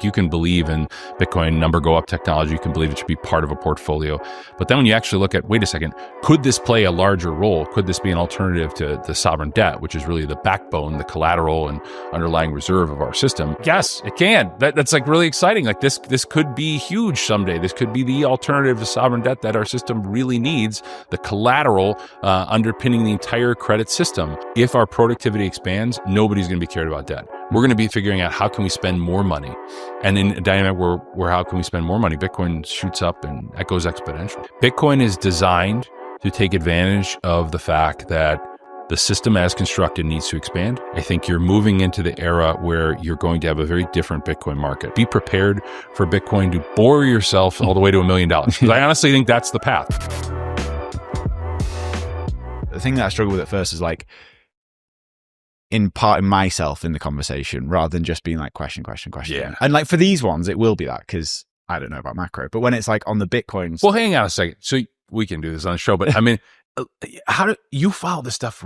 Like you can believe in Bitcoin number go up technology. You can believe it should be part of a portfolio. But then when you actually look at, wait a second, could this play a larger role? Could this be an alternative to the sovereign debt, which is really the backbone, the collateral and underlying reserve of our system? Yes, it can. That's like really exciting. Like this could be huge someday. This could be the alternative to sovereign debt that our system really needs, the collateral underpinning the entire credit system. If our productivity expands, nobody's going to be cared about debt. We're going to be figuring out how can we spend more money. And in a dynamic where how can we spend more money, Bitcoin shoots up and that goes exponential. Bitcoin is designed to take advantage of the fact that the system as constructed needs to expand. I think you're moving into the era where you're going to have a very different Bitcoin market. Be prepared for Bitcoin to bore yourself all the way to $1 million. Because I honestly think that's the path. The thing that I struggle with at first is like imparting myself in the conversation rather than just being like question. Yeah. And like for these ones, it will be that because I don't know about macro. But when it's like on the Bitcoins. Well, hang on a second. So we can do this on the show, but I mean, how do you follow this stuff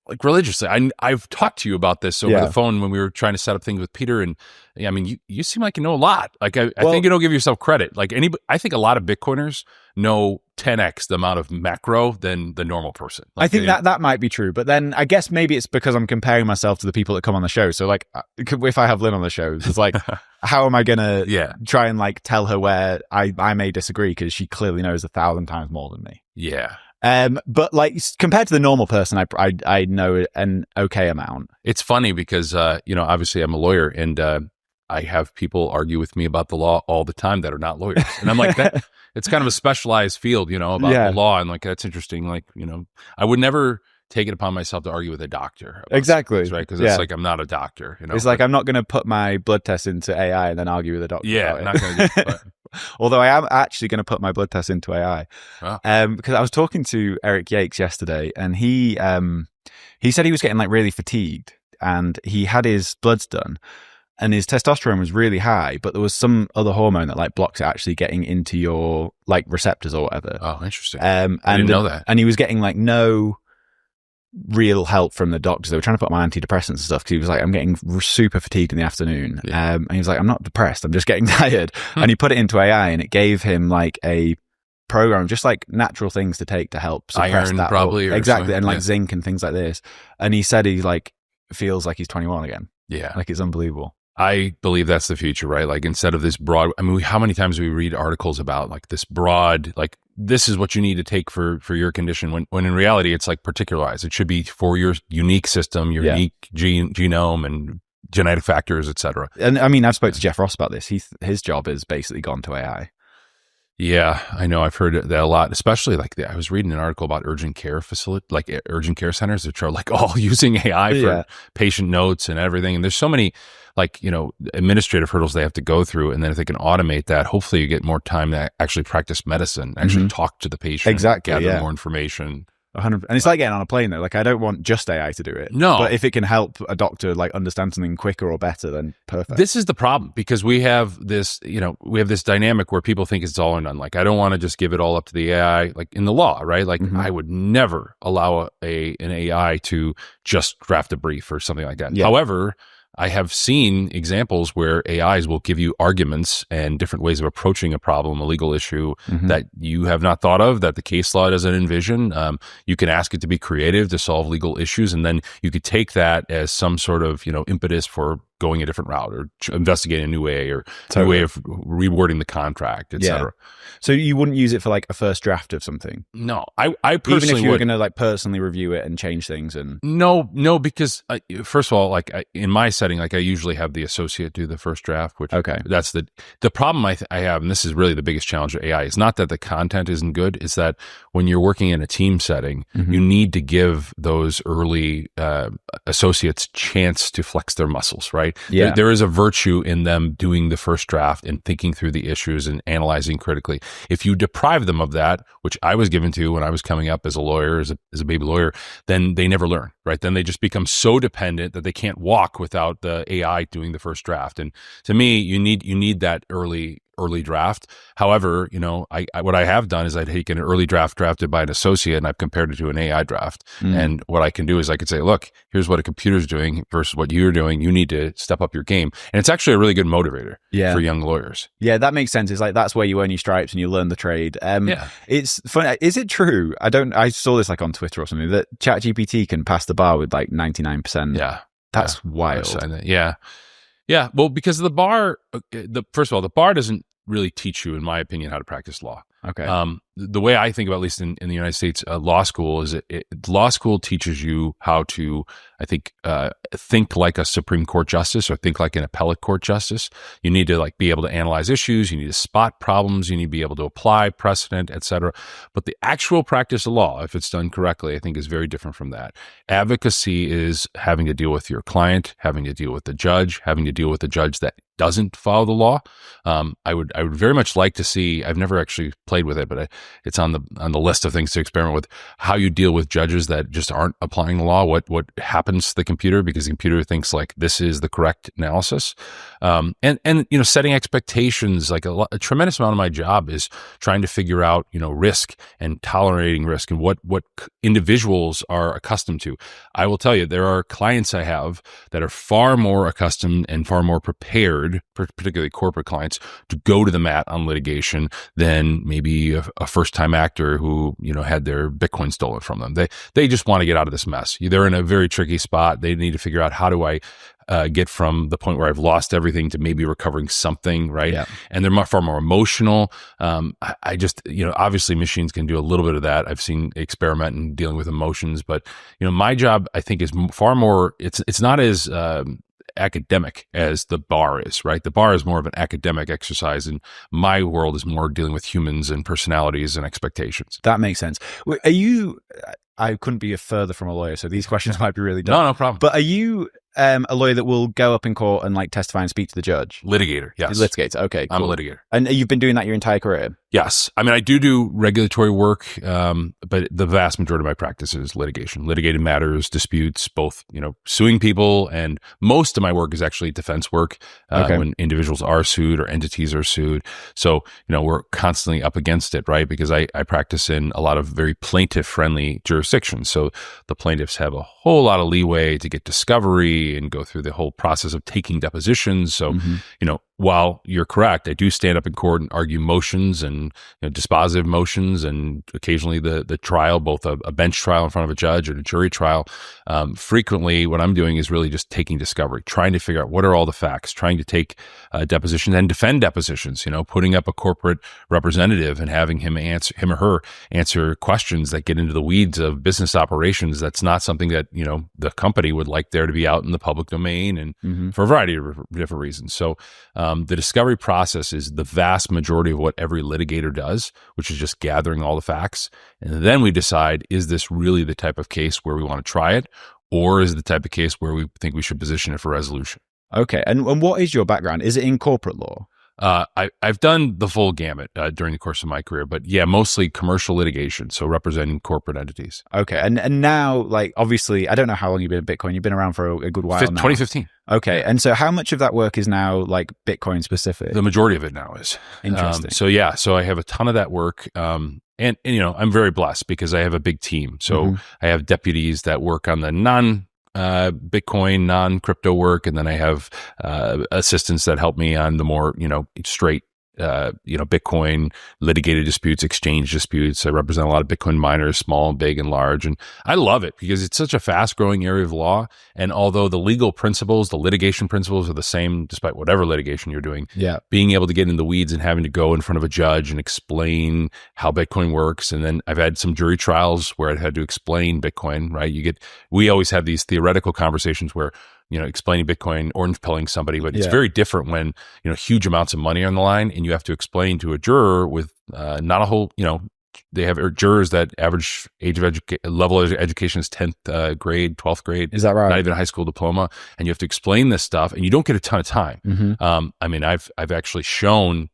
like religiously? I've talked to you about this over the phone when we were trying to set up things with Peter, and I mean, you seem like you know a lot. Like I think you don't give yourself credit. Like I think a lot of Bitcoiners know 10x the amount of macro than the normal person. Like, I think that might be true, but then I guess maybe it's because I'm comparing myself to the people that come on the show. So like, if I have Lynn on the show, it's like, how am I gonna try and like tell her where I may disagree because she clearly knows 1,000 times more than me. Yeah. But like compared to the normal person, I know an okay amount. It's funny because obviously I'm a lawyer, and I have people argue with me about the law all the time that are not lawyers, and I'm like that. It's kind of a specialized field, about the law, and like that's interesting. Like I would never take it upon myself to argue with a doctor. Exactly, right? Because it's like I'm not a doctor. It's like I'm not going to put my blood test into AI and then argue with a doctor. Yeah, I'm not going to do it. Although I am actually going to put my blood test into AI, because I was talking to Eric Yates yesterday, and he said he was getting like really fatigued, and he had his bloods done, and his testosterone was really high, but there was some other hormone that like blocks it actually getting into your like receptors or whatever. Oh, interesting. I didn't know that. And he was getting like no real help from the doctors. They were trying to put him on antidepressants and stuff because he was like, I'm getting super fatigued in the afternoon. And he was like, I'm not depressed, I'm just getting tired. And he put it into AI, and it gave him like a program, just like natural things to take to help suppress iron, that. Probably. Exactly. And like zinc and things like this. And he said he like feels like he's 21 again. Yeah. Like it's unbelievable. I believe that's the future, right? Like instead of this broad, I mean, how many times do we read articles about like this broad, like this is what you need to take for your condition, when in reality it's like particularized. It should be for your unique system, your unique genome and genetic factors, et cetera. And I mean, I've spoke to Jeff Ross about this. His job has basically gone to AI. Yeah, I know. I've heard that a lot, especially like I was reading an article about urgent care urgent care centers, which are like all using AI for patient notes and everything. And there's so many like, administrative hurdles they have to go through. And then if they can automate that, hopefully you get more time to actually practice medicine, actually talk to the patient, gather more information. 100%. And it's like getting on a plane though. Like I don't want just AI to do it. No. But if it can help a doctor like understand something quicker or better, then perfect. This is the problem, because we have this, dynamic where people think it's all or none. Like I don't want to just give it all up to the AI, like in the law, right? Like I would never allow an AI to just draft a brief or something like that. Yeah. However, I have seen examples where AIs will give you arguments and different ways of approaching a problem, a legal issue that you have not thought of, that the case law doesn't envision. You can ask it to be creative to solve legal issues, and then you could take that as some sort of, impetus for going a different route or investigating a new way or new way of rewording the contract, et cetera. So you wouldn't use it for like a first draft of something? No, I personally even if you would. were going to like personally review it and change things and no, because first of all, like in my setting, like I usually have the associate do the first draft, which that's the problem I have, and this is really the biggest challenge of AI, is not that the content isn't good, it's that when you're working in a team setting, you need to give those early associates chance to flex their muscles, right? Yeah. There is a virtue in them doing the first draft and thinking through the issues and analyzing critically. If you deprive them of that, which I was given to when I was coming up as a lawyer, as a baby lawyer, then they never learn, right? Then they just become so dependent that they can't walk without the AI doing the first draft. And to me, you need that early early draft. However, I what I have done is I'd taken an early draft drafted by an associate and I've compared it to an AI draft. And what I can do is I could say, look, here's what a computer's doing versus what you're doing. You need to step up your game. And it's actually a really good motivator for young lawyers. Yeah, that makes sense. It's like that's where you earn your stripes and you learn the trade. It's funny. Is it true? I saw this like on Twitter or something that ChatGPT can pass the bar with like 99%. Yeah. That's wild. Yeah. Yeah. Well, because the bar, first of all, the bar doesn't really teach you, in my opinion, how to practice law. Okay. The way I think about, at least in the United States, law school is law school teaches you how to, I think like a Supreme Court justice or think like an appellate court justice. You need to like be able to analyze issues. You need to spot problems. You need to be able to apply precedent, et cetera. But the actual practice of law, if it's done correctly, I think is very different from that. Advocacy is having to deal with your client, having to deal with the judge, having to deal with the judge that doesn't follow the law. I would very much like to see. I've never actually played with it, but it's on the list of things to experiment with. How you deal with judges that just aren't applying the law. What happens to the computer because the computer thinks like this is the correct analysis, and setting expectations. Like a tremendous amount of my job is trying to figure out risk and tolerating risk and what individuals are accustomed to. I will tell you, there are clients I have that are far more accustomed and far more prepared, particularly corporate clients, to go to the mat on litigation than maybe a first-time actor who had their Bitcoin stolen from them. They just want to get out of this mess. They're in a very tricky spot. They need to figure out, how do I get from the point where I've lost everything to maybe recovering something, right? Yeah. And they're far more emotional. I just, obviously machines can do a little bit of that. I've seen experiment in dealing with emotions, but my job, I think, is far more. It's not as academic as the bar is, right? The bar is more of an academic exercise, and my world is more dealing with humans and personalities and expectations. That makes sense. Are you? I couldn't be further from a lawyer, so these questions might be really dumb. No problem. But are you a lawyer that will go up in court and like testify and speak to the judge? Litigator, yes. Litigator, okay, cool. I'm a litigator. And you've been doing that your entire career? Yes. I mean, I do regulatory work, but the vast majority of my practice is litigation. Litigated matters, disputes, both, suing people, and most of my work is actually defense work when individuals are sued or entities are sued. So, we're constantly up against it, right? Because I practice in a lot of very plaintiff-friendly jurisdictions. So the plaintiffs have a whole lot of leeway to get discovery and go through the whole process of taking depositions. So, while you're correct, I do stand up in court and argue motions and dispositive motions, and occasionally the trial, both a bench trial in front of a judge and a jury trial. Frequently, what I'm doing is really just taking discovery, trying to figure out what are all the facts, trying to take depositions and defend depositions. Putting up a corporate representative and having him or her answer questions that get into the weeds of business operations. That's not something that the company would like there to be out in the public domain, and for a variety of different reasons. So the discovery process is the vast majority of what every litigator does, which is just gathering all the facts. And then we decide, is this really the type of case where we want to try it, or is it the type of case where we think we should position it for resolution? Okay. And what is your background? Is it in corporate law? I've done the full gamut during the course of my career, but yeah, mostly commercial litigation, so representing corporate entities. Okay, and now, like, obviously, I don't know how long you've been at Bitcoin. You've been around for a good while now. 2015. Okay, and so how much of that work is now like Bitcoin specific? The majority of it now is. Interesting. So I have a ton of that work. And I'm very blessed because I have a big team. So I have deputies that work on the Bitcoin, non-crypto work. And then I have assistants that help me on the more, straight, Bitcoin litigated disputes, exchange disputes. I represent a lot of Bitcoin miners, small, big, and large. And I love it because it's such a fast growing area of law. And although the legal principles, the litigation principles are the same, despite whatever litigation you're doing, being able to get in the weeds and having to go in front of a judge and explain how Bitcoin works. And then I've had some jury trials where I had to explain Bitcoin, right? We always have these theoretical conversations where, explaining Bitcoin, orange pilling somebody, but it's very different when, huge amounts of money are on the line and you have to explain to a juror with not a whole, they have jurors that average age of level of education is 10th grade, 12th grade. Is that right? Not even a high school diploma. And you have to explain this stuff and you don't get a ton of time. I mean, I've actually shown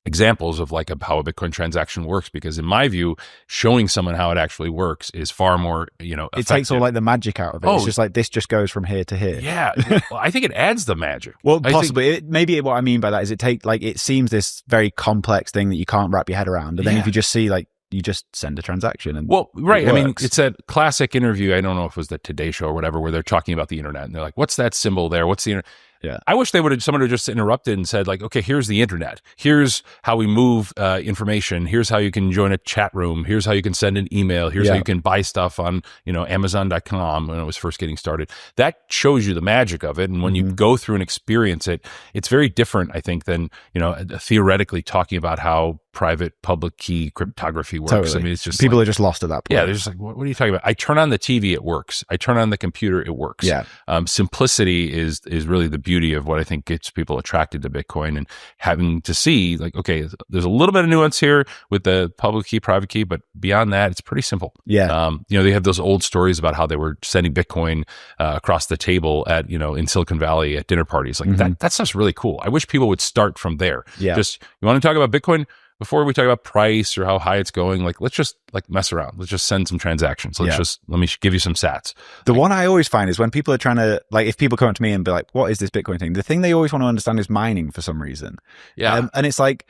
examples of like how a Bitcoin transaction works, because in my view, showing someone how it actually works is far more, effective. It takes all like the magic out of it. It's just like this just goes from here to here. Yeah. Well, I think it adds the magic. Well, possibly. Maybe what I mean by that is it seems this very complex thing that you can't wrap your head around. And then if you just see like, you just send a transaction and right. I mean, it's that classic interview. I don't know if it was the Today Show or whatever, where they're talking about the internet and they're like, what's that symbol there? What's the internet? Yeah. I wish someone would just interrupted and said like, okay, here's the internet. Here's how we move information. Here's how you can join a chat room. Here's how you can send an email. Here's how you can buy stuff on, Amazon.com when it was first getting started. That shows you the magic of it. And when you go through and experience it, it's very different, I think, than, theoretically talking about how private public key cryptography works. Totally. I mean, it's just people are just lost at that point. Yeah, they're just like, what are you talking about? I turn on the TV, it works. I turn on the computer, it works. Yeah. Simplicity is really the beauty of what I think gets people attracted to Bitcoin, and having to see like, okay, there's a little bit of nuance here with the public key, private key, but beyond that, it's pretty simple. Yeah. They have those old stories about how they were sending Bitcoin across the table at, in Silicon Valley at dinner parties. Like that stuff's really cool. I wish people would start from there. Yeah. Just, you want to talk about Bitcoin? Before we talk about price or how high it's going, like let's just like mess around. Let's just send some transactions. Let me give you some sats. The one I always find is when people are trying to, like, if people come up to me and be like, what is this Bitcoin thing? The thing they always want to understand is mining for some reason. Yeah. And it's like,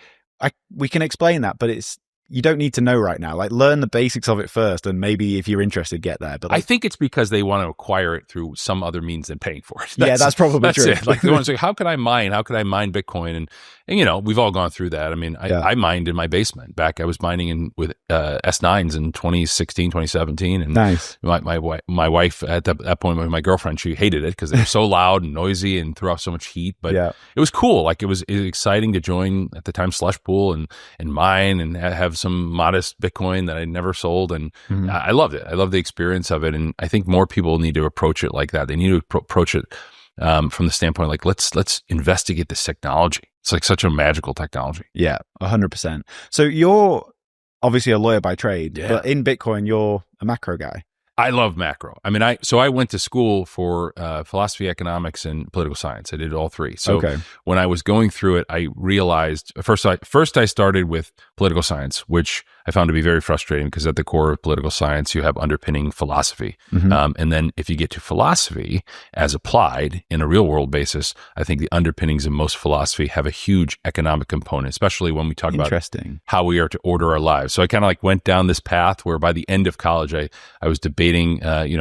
we can explain that, but you don't need to know right now. Like, learn the basics of it first, and maybe if you're interested, get there. But I think it's because they want to acquire it through some other means than paying for it. That's probably true. It. Like, they want to say, how could I mine? How could I mine Bitcoin? And we've all gone through that. I mean, I mined in my basement. I was mining with S9s in 2016, 2017. And nice. My wife at that point, my girlfriend, she hated it because they were so loud and noisy and threw off so much heat. But it was cool. Like, it was exciting to join at the time Slush Pool and mine and have some modest Bitcoin that I never sold. And I loved it. I love the experience of it. And I think more people need to approach it like that. They need to approach it from the standpoint, like, let's investigate this technology. It's like such a magical technology. Yeah, 100%. So you're obviously a lawyer by trade, but in Bitcoin, you're a macro guy. I love macro. I mean, I went to school for philosophy, economics, and political science. I did all three. So when I was going through it, I realized first I started with political science, which I found to be very frustrating because at the core of political science, you have underpinning philosophy. And then if you get to philosophy as applied in a real world basis, I think the underpinnings of most philosophy have a huge economic component, especially when we talk about how we are to order our lives. So I kind of like went down this path where by the end of college, I was debating,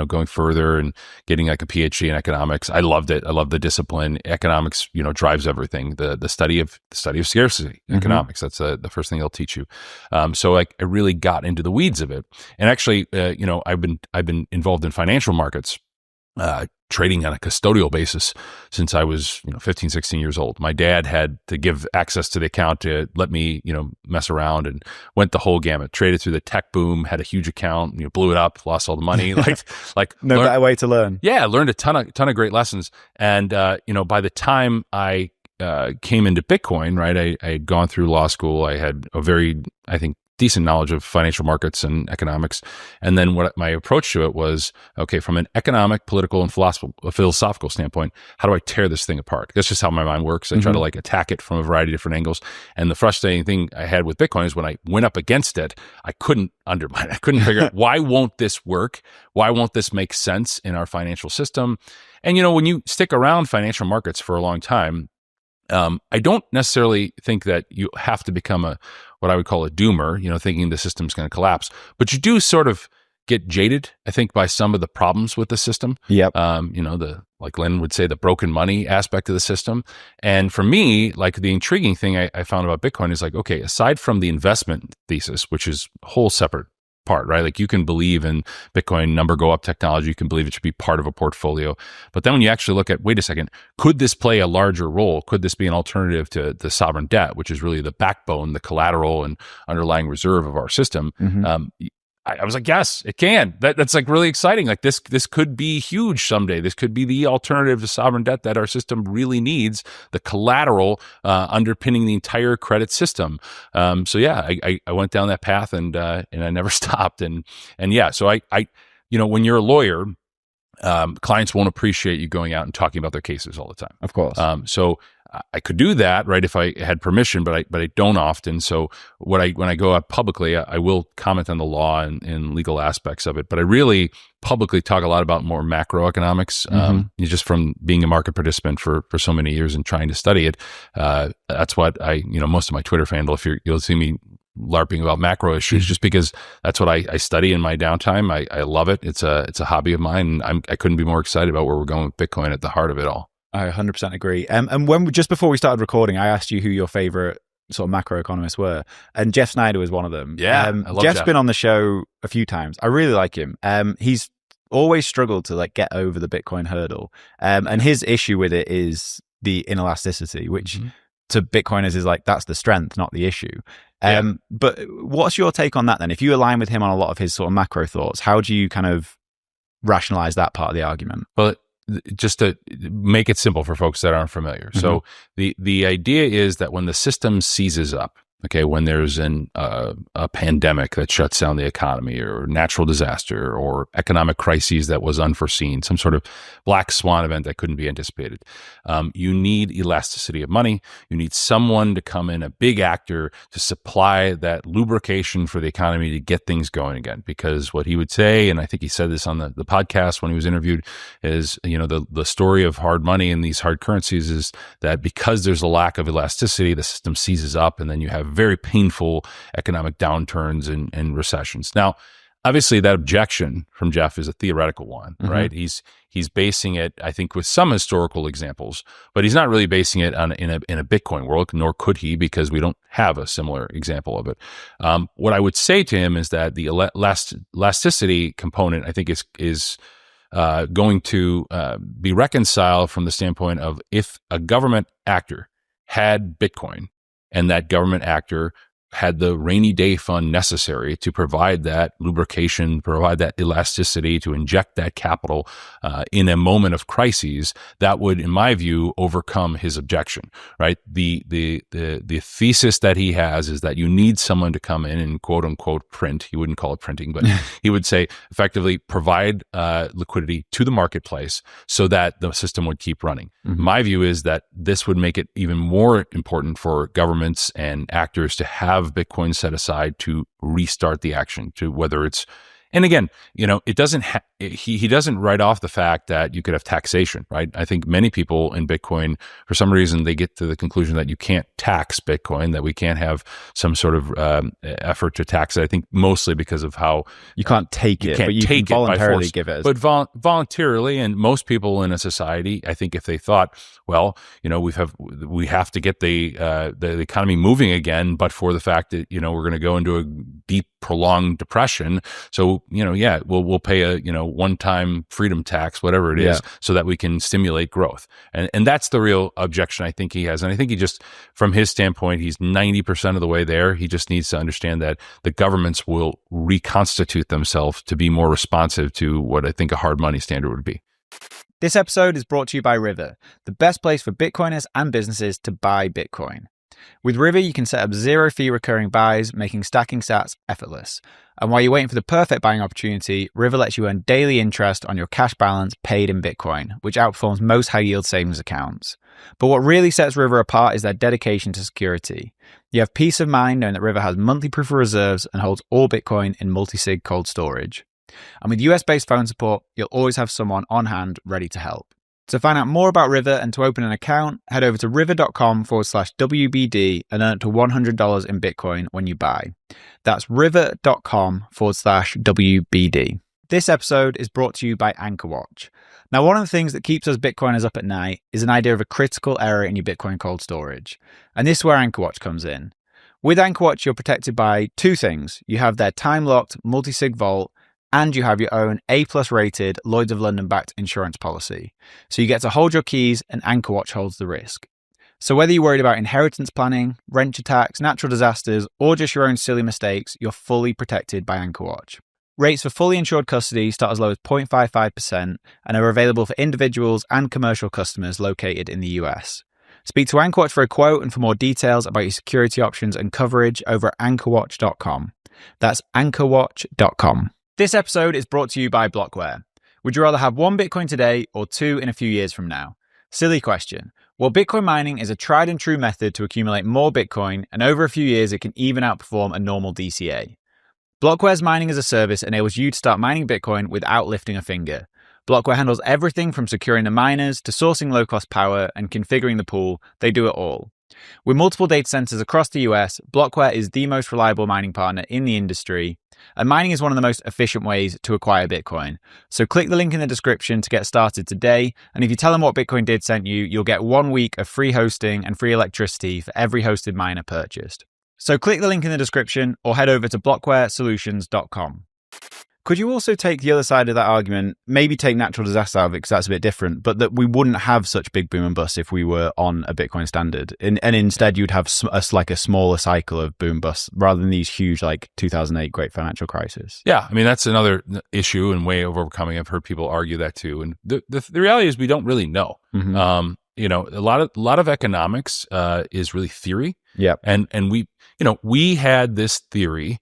going further and getting like a PhD in economics. I loved it. I love the discipline. Economics, drives everything. The study of scarcity, economics. That's the first thing they'll teach you. So I really got into the weeds of it. And actually, I've been involved in financial markets, trading on a custodial basis since I was 15, 16 years old. My dad had to give access to the account to let me mess around, and went the whole gamut. Traded through the tech boom, had a huge account, blew it up, lost all the money. like no better way to learn. Yeah, learned a ton of great lessons. And by the time I came into Bitcoin, right, I had gone through law school. I had a very, I think, decent knowledge of financial markets and economics. And then what my approach to it was, okay, from an economic, political, and philosophical standpoint, how do I tear this thing apart? That's just how my mind works. I try to like attack it from a variety of different angles. And the frustrating thing I had with Bitcoin is when I went up against it, I couldn't undermine it. I couldn't figure out, why won't this work? Why won't this make sense in our financial system? And, when you stick around financial markets for a long time, I don't necessarily think that you have to become what I would call a doomer, thinking the system's going to collapse, but you do sort of get jaded, I think, by some of the problems with the system. Yep. Like Len would say, the broken money aspect of the system. And for me, like, the intriguing thing I found about Bitcoin is like, okay, aside from the investment thesis, which is a whole separate part, right? Like, you can believe in Bitcoin number go up technology. You can believe it should be part of a portfolio. But then when you actually look at, wait a second, could this play a larger role? Could this be an alternative to the sovereign debt, which is really the backbone, the collateral and underlying reserve of our system? I was like, yes, it can. That's like really exciting. Like, this could be huge someday. This could be the alternative to sovereign debt that our system really needs, the collateral underpinning the entire credit system. So yeah, I went down that path and I never stopped. And yeah, so I when you're a lawyer, clients won't appreciate you going out and talking about their cases all the time. Of course. So I could do that, right, if I had permission, but I don't often. So when I go out publicly, I will comment on the law and legal aspects of it. But I really publicly talk a lot about more macroeconomics, just from being a market participant for so many years and trying to study it. That's what most of my Twitter handle, you'll see me LARPing about macro issues, just because that's what I study in my downtime. I love it. It's a hobby of mine. And I couldn't be more excited about where we're going with Bitcoin at the heart of it all. I 100% agree. And just before we started recording, I asked you who your favorite sort of macroeconomists were, and Jeff Snyder was one of them. Yeah, I love Jeff's been on the show a few times. I really like him. He's always struggled to get over the Bitcoin hurdle, and his issue with it is the inelasticity, which to Bitcoiners is that's the strength, not the issue. But what's your take on that then? If you align with him on a lot of his sort of macro thoughts, how do you kind of rationalize that part of the argument? Well, just to make it simple for folks that aren't familiar. So the idea is that when the system seizes up, okay, when there's a pandemic that shuts down the economy, or natural disaster, or economic crises that was unforeseen, some sort of black swan event that couldn't be anticipated, you need elasticity of money. You need someone to come in, a big actor, to supply that lubrication for the economy to get things going again. Because what he would say, and I think he said this on the podcast when he was interviewed, is the story of hard money and these hard currencies is that because there's a lack of elasticity, the system seizes up, and then you have very painful economic downturns and recessions. Now, obviously, that objection from Jeff is a theoretical one, right? He's basing it, I think, with some historical examples, but he's not really basing it in a Bitcoin world, nor could he, because we don't have a similar example of it. What I would say to him is that the elasticity component, I think, is going to be reconciled from the standpoint of if a government actor had Bitcoin, and that government actor had the rainy day fund necessary to provide that lubrication, provide that elasticity, to inject that capital in a moment of crises, that would, in my view, overcome his objection, right? The thesis that he has is that you need someone to come in and quote unquote print. He wouldn't call it printing, but he would say effectively provide liquidity to the marketplace so that the system would keep running. My view is that this would make it even more important for governments and actors to have Bitcoin set aside to restart the action, to whether it's, and again, it doesn't, he doesn't write off the fact that you could have taxation, right? I think many people in Bitcoin, for some reason, they get to the conclusion that you can't tax Bitcoin, that we can't have some sort of effort to tax it. I think mostly because of how you can't take it, but you can voluntarily give it. But voluntarily, and most people in a society, I think, if they thought, well, we have to get the economy moving again, but for the fact that we're going to go into a deep, prolonged depression, so we'll pay a one-time freedom tax, whatever it is, so that we can stimulate growth. And that's the real objection I think he has. And I think he just, from his standpoint, he's 90% of the way there. He just needs to understand that the governments will reconstitute themselves to be more responsive to what I think a hard money standard would be. This episode is brought to you by River, the best place for Bitcoiners and businesses to buy Bitcoin. With River, you can set up zero-fee recurring buys, making stacking sats effortless. And while you're waiting for the perfect buying opportunity, River lets you earn daily interest on your cash balance paid in Bitcoin, which outperforms most high-yield savings accounts. But what really sets River apart is their dedication to security. You have peace of mind knowing that River has monthly proof of reserves and holds all Bitcoin in multi-sig cold storage. And with US-based phone support, you'll always have someone on hand ready to help. To find out more about River and to open an account, head over to river.com/WBD and earn up to $100 in Bitcoin when you buy. That's river.com/WBD. This episode is brought to you by AnchorWatch. Now, one of the things that keeps us Bitcoiners up at night is an idea of a critical error in your Bitcoin cold storage. And this is where AnchorWatch comes in. With AnchorWatch, you're protected by two things. You have their time-locked multi-sig vault, and you have your own A+ rated Lloyd's of London backed insurance policy. So you get to hold your keys and AnchorWatch holds the risk. So whether you're worried about inheritance planning, rent attacks, natural disasters, or just your own silly mistakes, you're fully protected by AnchorWatch. Rates for fully insured custody start as low as 0.55% and are available for individuals and commercial customers located in the US. Speak to AnchorWatch for a quote and for more details about your security options and coverage over at anchorwatch.com. That's anchorwatch.com. This episode is brought to you by Blockware. Would you rather have one Bitcoin today or two in a few years from now? Silly question. Well, Bitcoin mining is a tried and true method to accumulate more Bitcoin, and over a few years, it can even outperform a normal DCA. Blockware's mining as a service enables you to start mining Bitcoin without lifting a finger. Blockware handles everything from securing the miners to sourcing low-cost power and configuring the pool. They do it all. With multiple data centers across the US, Blockware is the most reliable mining partner in the industry, and mining is one of the most efficient ways to acquire Bitcoin. So click the link in the description to get started today, and if you tell them what Bitcoin Did sent you, you'll get 1 week of free hosting and free electricity for every hosted miner purchased. So click the link in the description or head over to blockwaresolutions.com. Could you also take the other side of that argument, maybe take natural disaster out of it because that's a bit different, but that we wouldn't have such big boom and bust if we were on a Bitcoin standard, and instead you'd have a smaller cycle of boom bust rather than these huge 2008 great financial crisis? Yeah, I mean, that's another issue and way of overcoming. I've heard people argue that too, and the reality is we don't really know. Mm-hmm. A lot of economics is really theory. Yeah, and we had this theory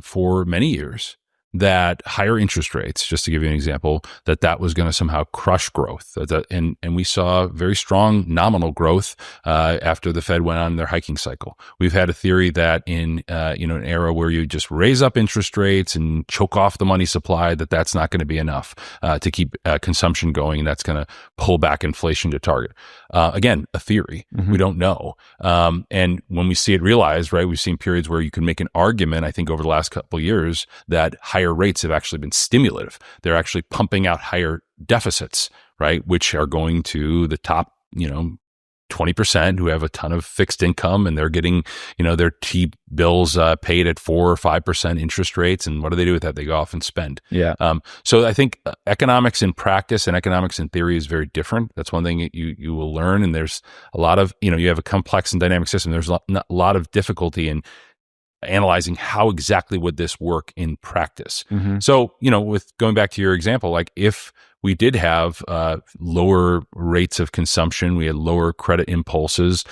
for many years that higher interest rates, just to give you an example, that was going to somehow crush growth. And we saw very strong nominal growth after the Fed went on their hiking cycle. We've had a theory that in an era where you just raise up interest rates and choke off the money supply, that's not going to be enough to keep consumption going, and that's going to pull back inflation to target. Again, a theory. Mm-hmm. We don't know. And when we see it realized, right, we've seen periods where you can make an argument, I think over the last couple of years, that higher rates have actually been stimulative. They're actually pumping out higher deficits, right, which are going to the top, 20% who have a ton of fixed income, and they're getting, their T-bills paid at 4 or 5% interest rates. And what do they do with that? They go off and spend. Yeah. So I think economics in practice and economics in theory is very different. That's one thing you will learn. And there's a lot of, you have a complex and dynamic system. There's a lot of difficulty in analyzing how exactly would this work in practice. Mm-hmm. So, with going back to your example, if we did have lower rates of consumption, we had lower credit impulses,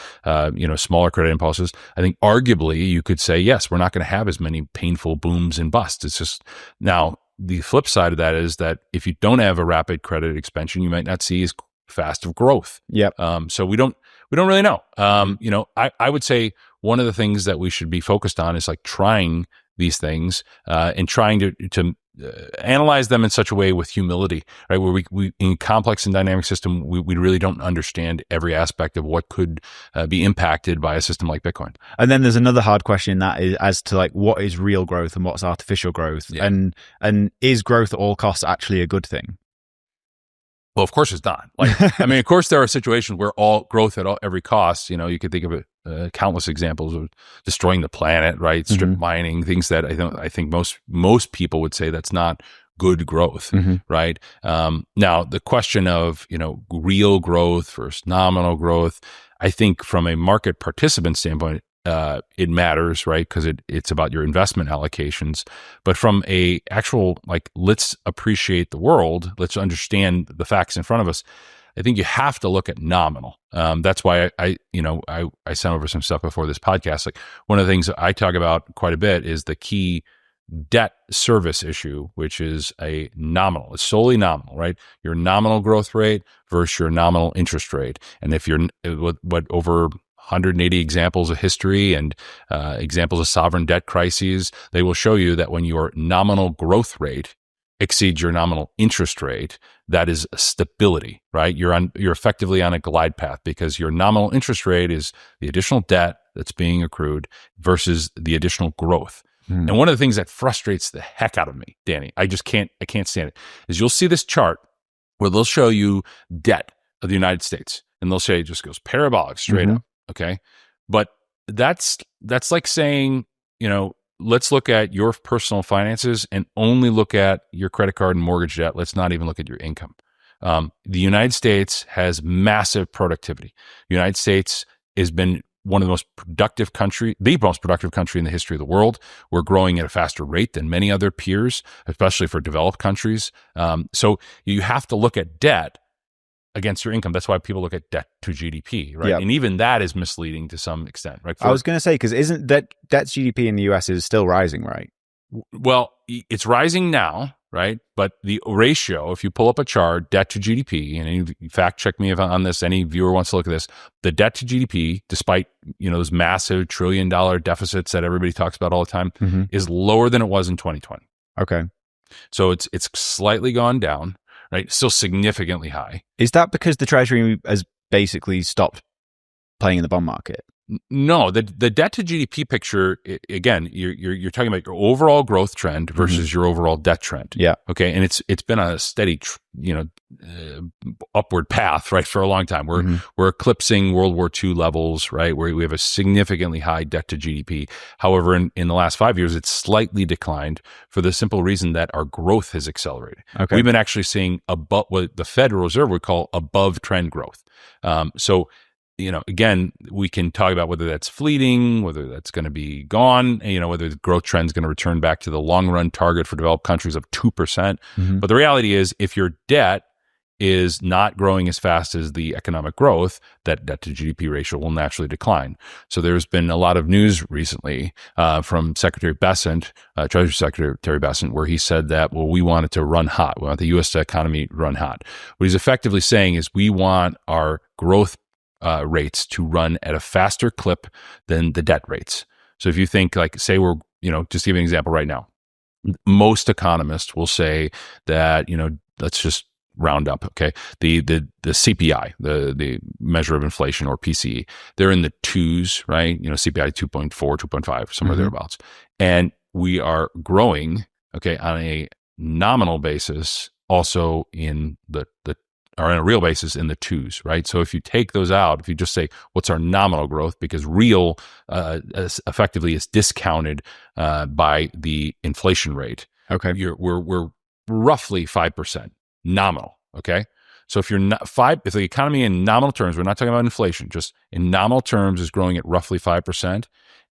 smaller credit impulses, I think arguably you could say, yes, we're not going to have as many painful booms and busts. It's just, now the flip side of that is that if you don't have a rapid credit expansion, you might not see as fast of growth. Yep. So we don't really know. I would say one of the things that we should be focused on is trying these things and trying to analyze them in such a way with humility, right? Where we in complex and dynamic system, we really don't understand every aspect of what could be impacted by a system like Bitcoin. And then there's another hard question that is as to what is real growth and what's artificial growth, yeah. and is growth at all costs actually a good thing? Well, of course it's not. Of course there are situations where all growth at every cost, you could think of it, countless examples of destroying the planet, right? Strip mm-hmm. mining, things that I think most people would say that's not good growth, mm-hmm. right? Now the question of, real growth versus nominal growth, I think from a market participant standpoint, it matters, right? Because it's about your investment allocations. But from a actual, let's appreciate the world, let's understand the facts in front of us, I think you have to look at nominal. That's why I sent over some stuff before this podcast. One of the things that I talk about quite a bit is the key debt service issue, which is a nominal. It's solely nominal, right? Your nominal growth rate versus your nominal interest rate. And if you're over 180 examples of history and examples of sovereign debt crises, they will show you that when your nominal growth rate exceeds your nominal interest rate, that is stability, right? You're effectively on a glide path because your nominal interest rate is the additional debt that's being accrued versus the additional growth. And one of the things that frustrates the heck out of me, Danny, I can't stand it, is you'll see this chart where they'll show you debt of the United States, and they'll say it just goes parabolic straight up. Okay. But that's like saying, let's look at your personal finances and only look at your credit card and mortgage debt. Let's not even look at your income. The United States has massive productivity. The United States has been one of the most productive country in the history of the world. We're growing at a faster rate than many other peers, especially for developed countries. So you have to look at debt against your income. That's why people look at debt to GDP, right? Yep. And even that is misleading to some extent, right? I was going to say, because isn't debt GDP in the US is still rising, right? Well, it's rising now, right? But the ratio, if you pull up a chart, debt to GDP, and any, fact check me on this, any viewer wants to look at this, the debt to GDP, despite those massive $1 trillion deficits that everybody talks about all the time, is lower than it was in 2020. Okay. So it's slightly gone down, right? Still significantly high. Is that because the Treasury has basically stopped playing in the bond market? No, the debt to GDP picture, again, you're talking about your overall growth trend versus your overall debt trend. Yeah. Okay, and it's been on a steady upward path, right, for a long time. We're eclipsing World War II levels, right, where we have a significantly high debt to GDP. However, in the last 5 years, it's slightly declined for the simple reason that our growth has accelerated. Okay. We've been actually seeing above what the Federal Reserve would call above trend growth. So again, we can talk about whether that's fleeting, whether that's going to be gone, whether the growth trend is going to return back to the long run target for developed countries of 2%. But the reality is, if your debt is not growing as fast as the economic growth, that debt to GDP ratio will naturally decline. So there's been a lot of news recently from Secretary Bessent, Treasury Secretary Bessent, where he said that, well, we want it to run hot. We want the U.S. economy to run hot. What he's effectively saying is we want our growth rates to run at a faster clip than the debt rates. So if you think, like, say we're, just to give you an example right now, most economists will say that, let's just round up, okay? The CPI, the measure of inflation, or PCE, they're in the twos, right? CPI 2.4, 2.5, somewhere thereabouts. And we are growing, okay, on a nominal basis, also in or on a real basis in the twos, right? So if you take those out, if you just say, what's our nominal growth? Because real effectively is discounted by the inflation rate. Okay. We're roughly 5% nominal, okay? So if if the economy in nominal terms, we're not talking about inflation, just in nominal terms is growing at roughly 5%,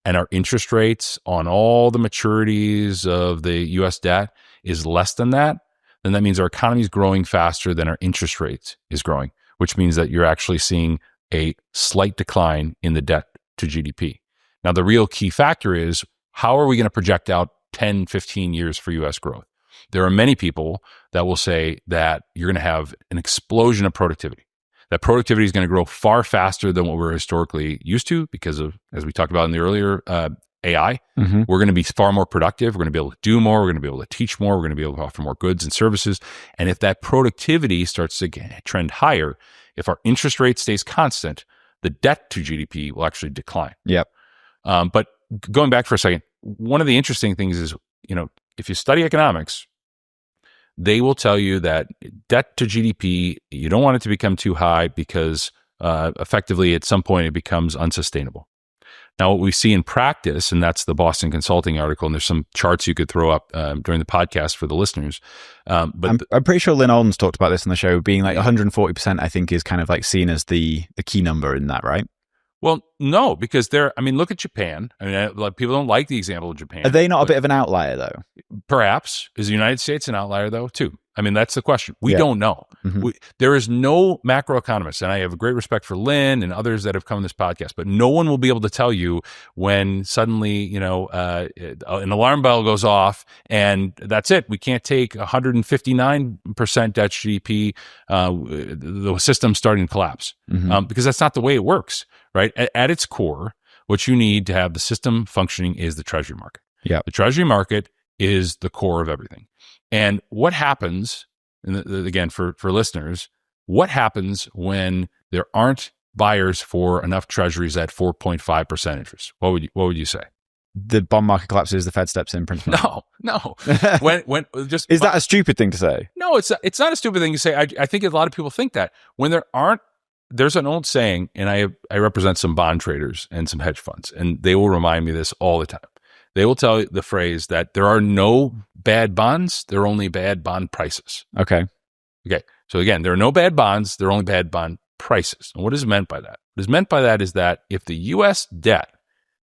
and our interest rates on all the maturities of the US debt is less than that, then that means our economy is growing faster than our interest rate is growing, which means that you're actually seeing a slight decline in the debt to GDP. Now, the real key factor is, how are we going to project out 10, 15 years for U.S. growth? There are many people that will say that you're going to have an explosion of productivity. That productivity is going to grow far faster than what we're historically used to because of, as we talked about in the earlier AI. We're going to be far more productive. We're going to be able to do more. We're going to be able to teach more. We're going to be able to offer more goods and services. And if that productivity starts to trend higher, if our interest rate stays constant, the debt to GDP will actually decline. Yep. But going back for a second, one of the interesting things is, if you study economics, they will tell you that debt to GDP, you don't want it to become too high because effectively at some point it becomes unsustainable. Now, what we see in practice, and that's the Boston Consulting article, and there's some charts you could throw up during the podcast for the listeners. But I'm pretty sure Lynn Alden's talked about this on the show, being like 140%, I think, is kind of like seen as the key number in that, right? Well, no, because look at Japan. People don't like the example of Japan. Are they not a bit of an outlier, though? Perhaps. Is the United States an outlier, though, too? That's the question. We don't know. There is no macroeconomist, and I have a great respect for Lynn and others that have come on this podcast, but no one will be able to tell you when suddenly, an alarm bell goes off and that's it. We can't take 159% debt to GDP, the system's starting to collapse, because that's not the way it works, right? At its core, what you need to have the system functioning is the Treasury market. Yeah. The Treasury market is the core of everything. And what happens, and again, for listeners, what happens when there aren't buyers for enough treasuries at 4.5% interest? What would you say? The bond market collapses, the Fed steps in, principally. No. when just Is that a stupid thing to say? No, it's not a stupid thing to say. I think a lot of people think that. When there's an old saying, and I represent some bond traders and some hedge funds, and they will remind me this all the time. They will tell the phrase that there are no bad bonds, there are only bad bond prices. Okay. So again, there are no bad bonds, there are only bad bond prices. And what is meant by that? What is meant by that is that if the U.S. debt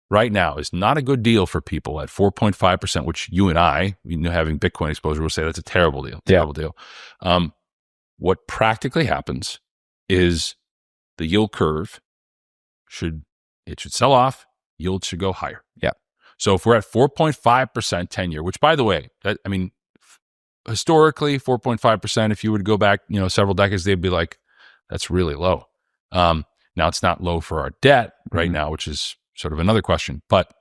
right now is not a good deal for people at 4.5%, which you and I, having Bitcoin exposure, will say that's a terrible deal. Terrible deal. What practically happens is the yield curve should sell off, yields should go higher. Yeah. So if we're at 4.5% 10-year, which by the way, historically 4.5%, if you would go back, several decades, they'd be like, that's really low. Now it's not low for our debt right now, which is sort of another question. But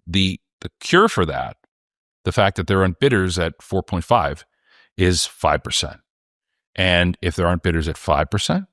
the cure for that, the fact that there aren't bidders at 4.5 is 5%. And if there aren't bidders at 5%,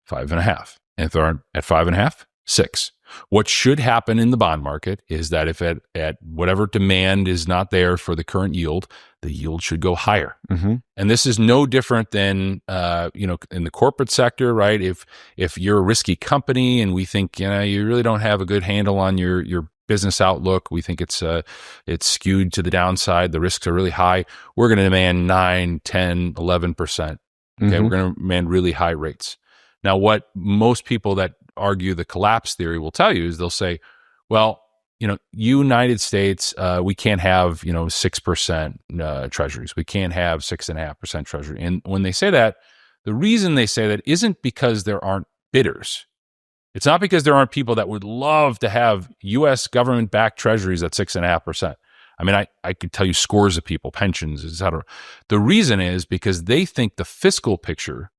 5.5. And if there aren't at 5.5, 6. What should happen in the bond market is that if at whatever demand is not there for the current yield, the yield should go higher. And this is no different than in the corporate sector, right? If you're a risky company and we think you really don't have a good handle on your business outlook, we think it's skewed to the downside, the risks are really high, we're going to demand 9, 10, 11%. Okay, we're going to demand really high rates. Now, what most people that argue the collapse theory will tell you is they'll say, well, United States, we can't have, 6% treasuries. We can't have 6.5% treasury. And when they say that, the reason they say that isn't because there aren't bidders. It's not because there aren't people that would love to have U.S. government-backed treasuries at 6.5%. I mean, I could tell you scores of people, pensions, et cetera. The reason is because they think the fiscal picture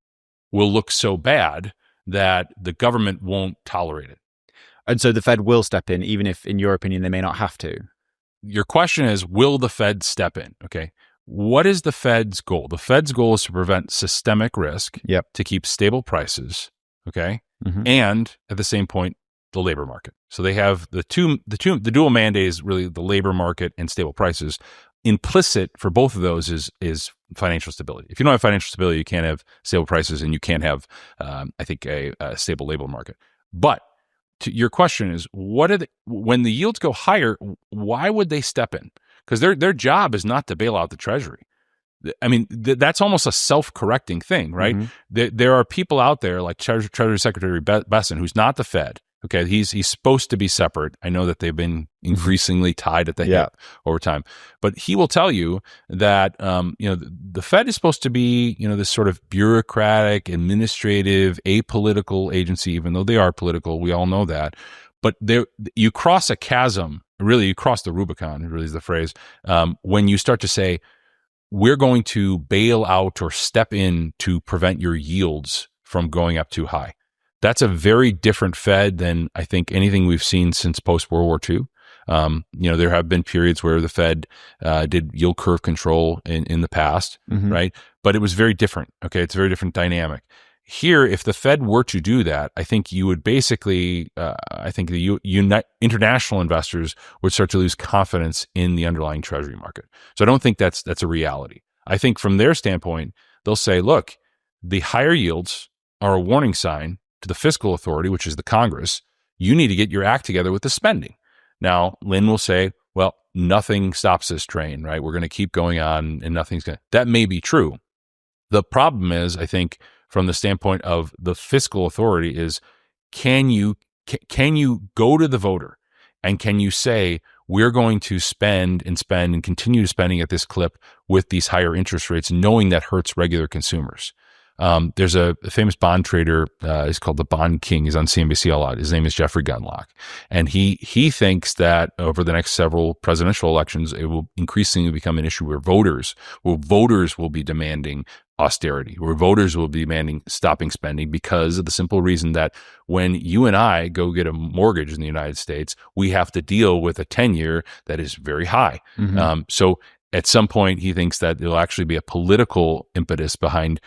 will look so bad that the government won't tolerate it. And so the Fed will step in, even if, in your opinion, they may not have to. Your question is, will the Fed step in? Okay. What is the Fed's goal? The Fed's goal is to prevent systemic risk, to keep stable prices, okay? And at the same point, the labor market. So they have the dual mandate is really the labor market and stable prices. Implicit for both of those is financial stability. If you don't have financial stability, you can't have stable prices and you can't have, I think, a stable labor market. But to your question is, when the yields go higher, why would they step in? Because their job is not to bail out the Treasury. I mean, that's almost a self-correcting thing, right? There are people out there like Treasury Secretary Besson, who's not the Fed. Okay, he's supposed to be separate. I know that they've been increasingly tied at the hip over time, but he will tell you that the Fed is supposed to be this sort of bureaucratic, administrative, apolitical agency, even though they are political. We all know that, but you cross a chasm. Really, you cross the Rubicon. Really is the phrase when you start to say, we're going to bail out or step in to prevent your yields from going up too high. That's a very different Fed than I think anything we've seen since post-World War II. There have been periods where the Fed did yield curve control in the past, right? But it was very different. Okay, it's a very different dynamic. Here, if the Fed were to do that, I think you would basically, I think the international investors would start to lose confidence in the underlying Treasury market. So I don't think that's a reality. I think from their standpoint, they'll say, look, the higher yields are a warning sign to the fiscal authority, which is the Congress. You need to get your act together with the spending. Now, Lynn will say, well, nothing stops this train, right? We're going to keep going on and nothing's going to. That may be true. The problem is, I think, from the standpoint of the fiscal authority is, can you go to the voter and can you say, we're going to spend and continue spending at this clip with these higher interest rates, knowing that hurts regular consumers? There's a famous bond trader, he's called the Bond King. He's on CNBC a lot. His name is Jeffrey Gundlach. And he thinks that over the next several presidential elections, it will increasingly become an issue where voters will be demanding austerity, where voters will be demanding stopping spending, because of the simple reason that when you and I go get a mortgage in the United States, we have to deal with a 10-year that is very high. So at some point, he thinks that there'll actually be a political impetus behind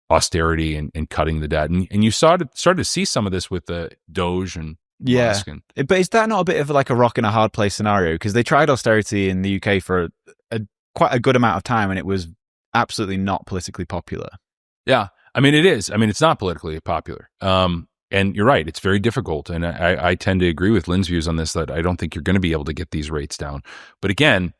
austerity and cutting the debt. And you started to see some of this with the Doge and Musk. But is that not a bit of like a rock and a hard place scenario? Because they tried austerity in the UK for quite a good amount of time, and it was absolutely not politically popular. Yeah. I mean, it is. I mean, it's not politically popular. And you're right. It's very difficult. And I tend to agree with Lynn's views on this, that I don't think you're going to be able to get these rates down. But again,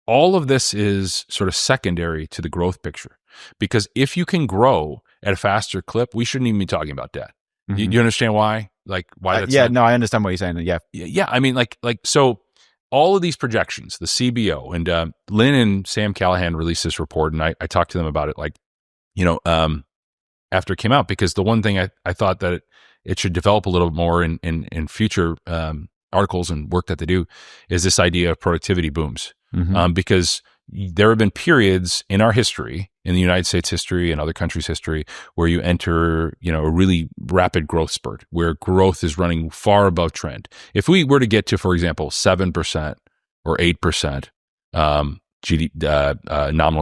all of this is sort of secondary to the growth picture. Because if you can grow at a faster clip, we shouldn't even be talking about debt. You understand why? Like why? That's no, I understand what you're saying. Yeah. I mean, like so. All of these projections, the CBO and Lynn and Sam Callahan released this report, and I talked to them about it. Like, after it came out, because the one thing I thought that it should develop a little bit more in future articles and work that they do is this idea of productivity booms, because there have been periods in our history, in the United States history and other countries' history, where you enter, a really rapid growth spurt, where growth is running far above trend. If we were to get to, for example, 7% or 8% nominal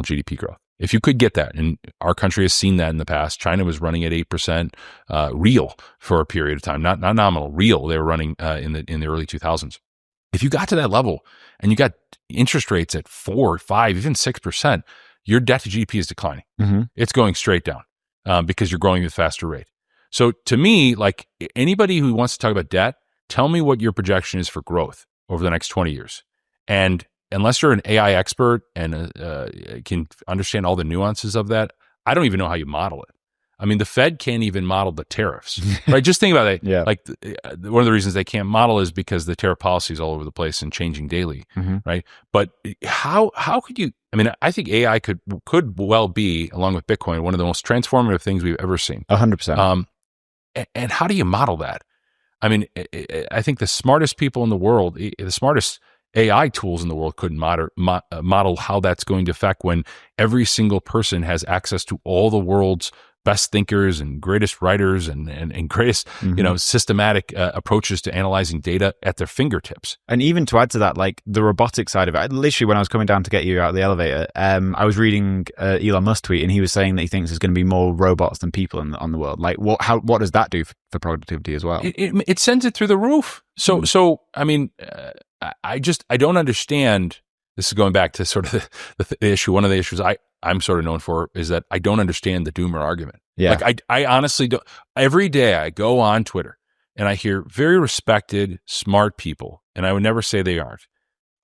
GDP growth, if you could get that, and our country has seen that in the past. China was running at 8% real for a period of time, not nominal, real. They were running in the early 2000s. If you got to that level and you got interest rates at 4, 5, even 6%, your debt to GDP is declining. Mm-hmm. It's going straight down because you're growing at a faster rate. So to me, like anybody who wants to talk about debt, tell me what your projection is for growth over the next 20 years. And unless you're an AI expert and can understand all the nuances of that, I don't even know how you model it. I mean, the Fed can't even model the tariffs, right? Just think about it. Yeah. Like one of the reasons they can't model is because the tariff policy is all over the place and changing daily, right? But how could you? I mean, I think AI could well be, along with Bitcoin, one of the most transformative things we've ever seen. 100%. And how do you model that? I mean, I think the smartest people in the world, the smartest AI tools in the world couldn't model how that's going to affect when every single person has access to all the world's best thinkers and greatest writers and greatest, systematic approaches to analyzing data at their fingertips. And even to add to that, like the robotic side of it, literally when I was coming down to get you out of the elevator, I was reading Elon Musk tweet, and he was saying that he thinks there's going to be more robots than people on the world. Like, what does that do for productivity as well? It sends it through the roof. So I mean, I don't understand. This is going back to sort of the issue. One of the issues I'm sort of known for is that I don't understand the doomer argument. Yeah. Like I honestly don't. Every day I go on Twitter and I hear very respected, smart people, and I would never say they aren't,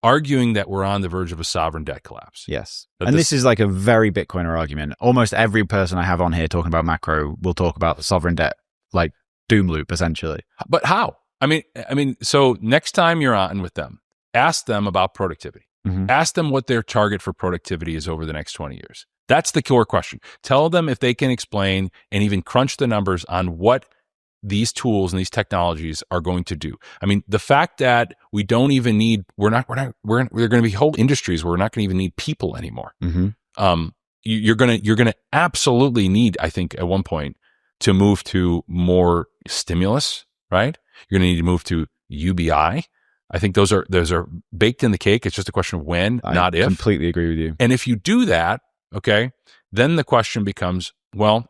arguing that we're on the verge of a sovereign debt collapse. Yes. And this is like a very Bitcoiner argument. Almost every person I have on here talking about macro will talk about the sovereign debt, like doom loop, essentially. But how? I mean, so next time you're on with them, ask them about productivity. Mm-hmm. Ask them what their target for productivity is over the next 20 years. That's the core question. Tell them if they can explain and even crunch the numbers on what these tools and these technologies are going to do. I mean, the fact that we don't even need, there are going to be whole industries where we're not going to even need people anymore. Mm-hmm. You're going to absolutely need, I think, at one point to move to more stimulus, right? You're going to need to move to UBI. I think those are baked in the cake. It's just a question of when, not if. I completely agree with you. And if you do that, okay, then the question becomes, well,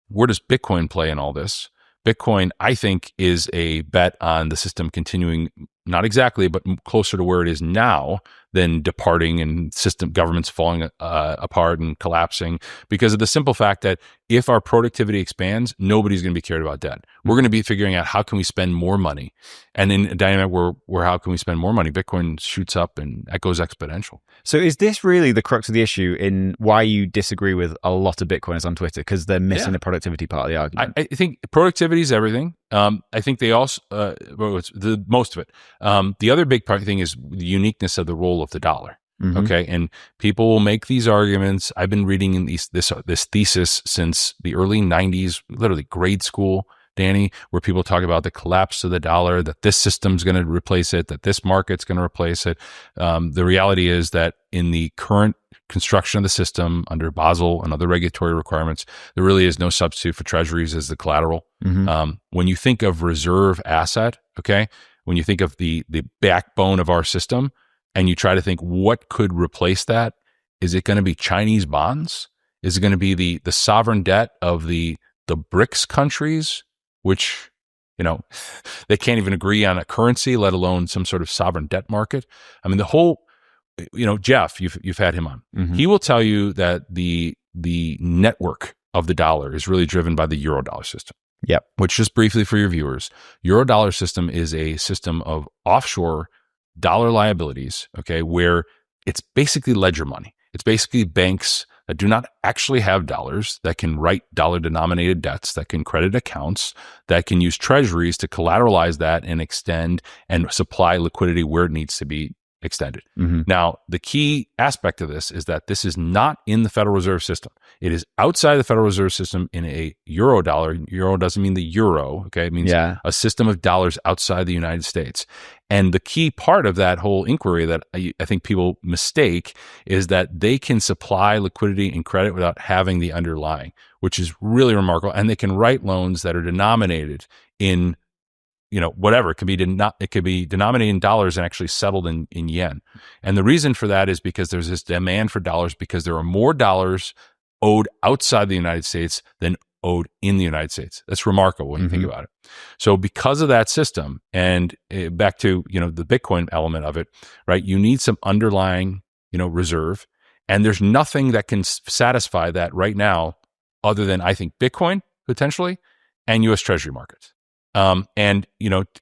where does Bitcoin play in all this? Bitcoin, I think, is a bet on the system continuing, not exactly, but closer to where it is now than departing and governments falling apart and collapsing, because of the simple fact that if our productivity expands, nobody's going to be cared about debt. We're going to be figuring out how can we spend more money. And in a dynamic where how can we spend more money, Bitcoin shoots up and it goes exponential. So is this really the crux of the issue in why you disagree with a lot of Bitcoiners on Twitter? Because they're missing the productivity part of the argument. I think productivity is everything. I think they also, it's the most of it. The other big thing is the uniqueness of the role of the dollar. Mm-hmm. Okay. And people will make these arguments. I've been reading in this thesis since the early 90s, literally grade school, Danny, where people talk about the collapse of the dollar, that this system's going to replace it, that this market's going to replace it. The reality is that in the current construction of the system under Basel and other regulatory requirements, there really is no substitute for treasuries as the collateral. Mm-hmm. When you think of reserve asset, okay, when you think of the backbone of our system, and you try to think what could replace that, is it going to be Chinese bonds? Is it going to be the sovereign debt of the BRICS countries, which, they can't even agree on a currency, let alone some sort of sovereign debt market? I mean, the whole, Jeff, you've had him on. Mm-hmm. He will tell you that the network of the dollar is really driven by the Eurodollar system. Yep. Which, just briefly for your viewers, Eurodollar system is a system of offshore dollar liabilities, okay, where it's basically ledger money. It's basically banks that do not actually have dollars, that can write dollar-denominated debts, that can credit accounts, that can use treasuries to collateralize that and extend and supply liquidity where it needs to be extended. Now, the key aspect of this is that this is not in the Federal Reserve System. It is outside the Federal Reserve System in a euro dollar. Euro doesn't mean the euro, okay? It means a system of dollars outside the United States. And the key part of that whole inquiry that I think people mistake is that they can supply liquidity and credit without having the underlying, which is really remarkable. And they can write loans that are denominated in whatever. It could be denominated in dollars and actually settled in yen. And the reason for that is because there's this demand for dollars because there are more dollars owed outside the United States than owed in the United States. That's remarkable when you think about it. So because of that system, and back to, the Bitcoin element of it, right? You need some underlying, reserve. And there's nothing that can satisfy that right now other than, I think, Bitcoin potentially and U.S. Treasury markets. And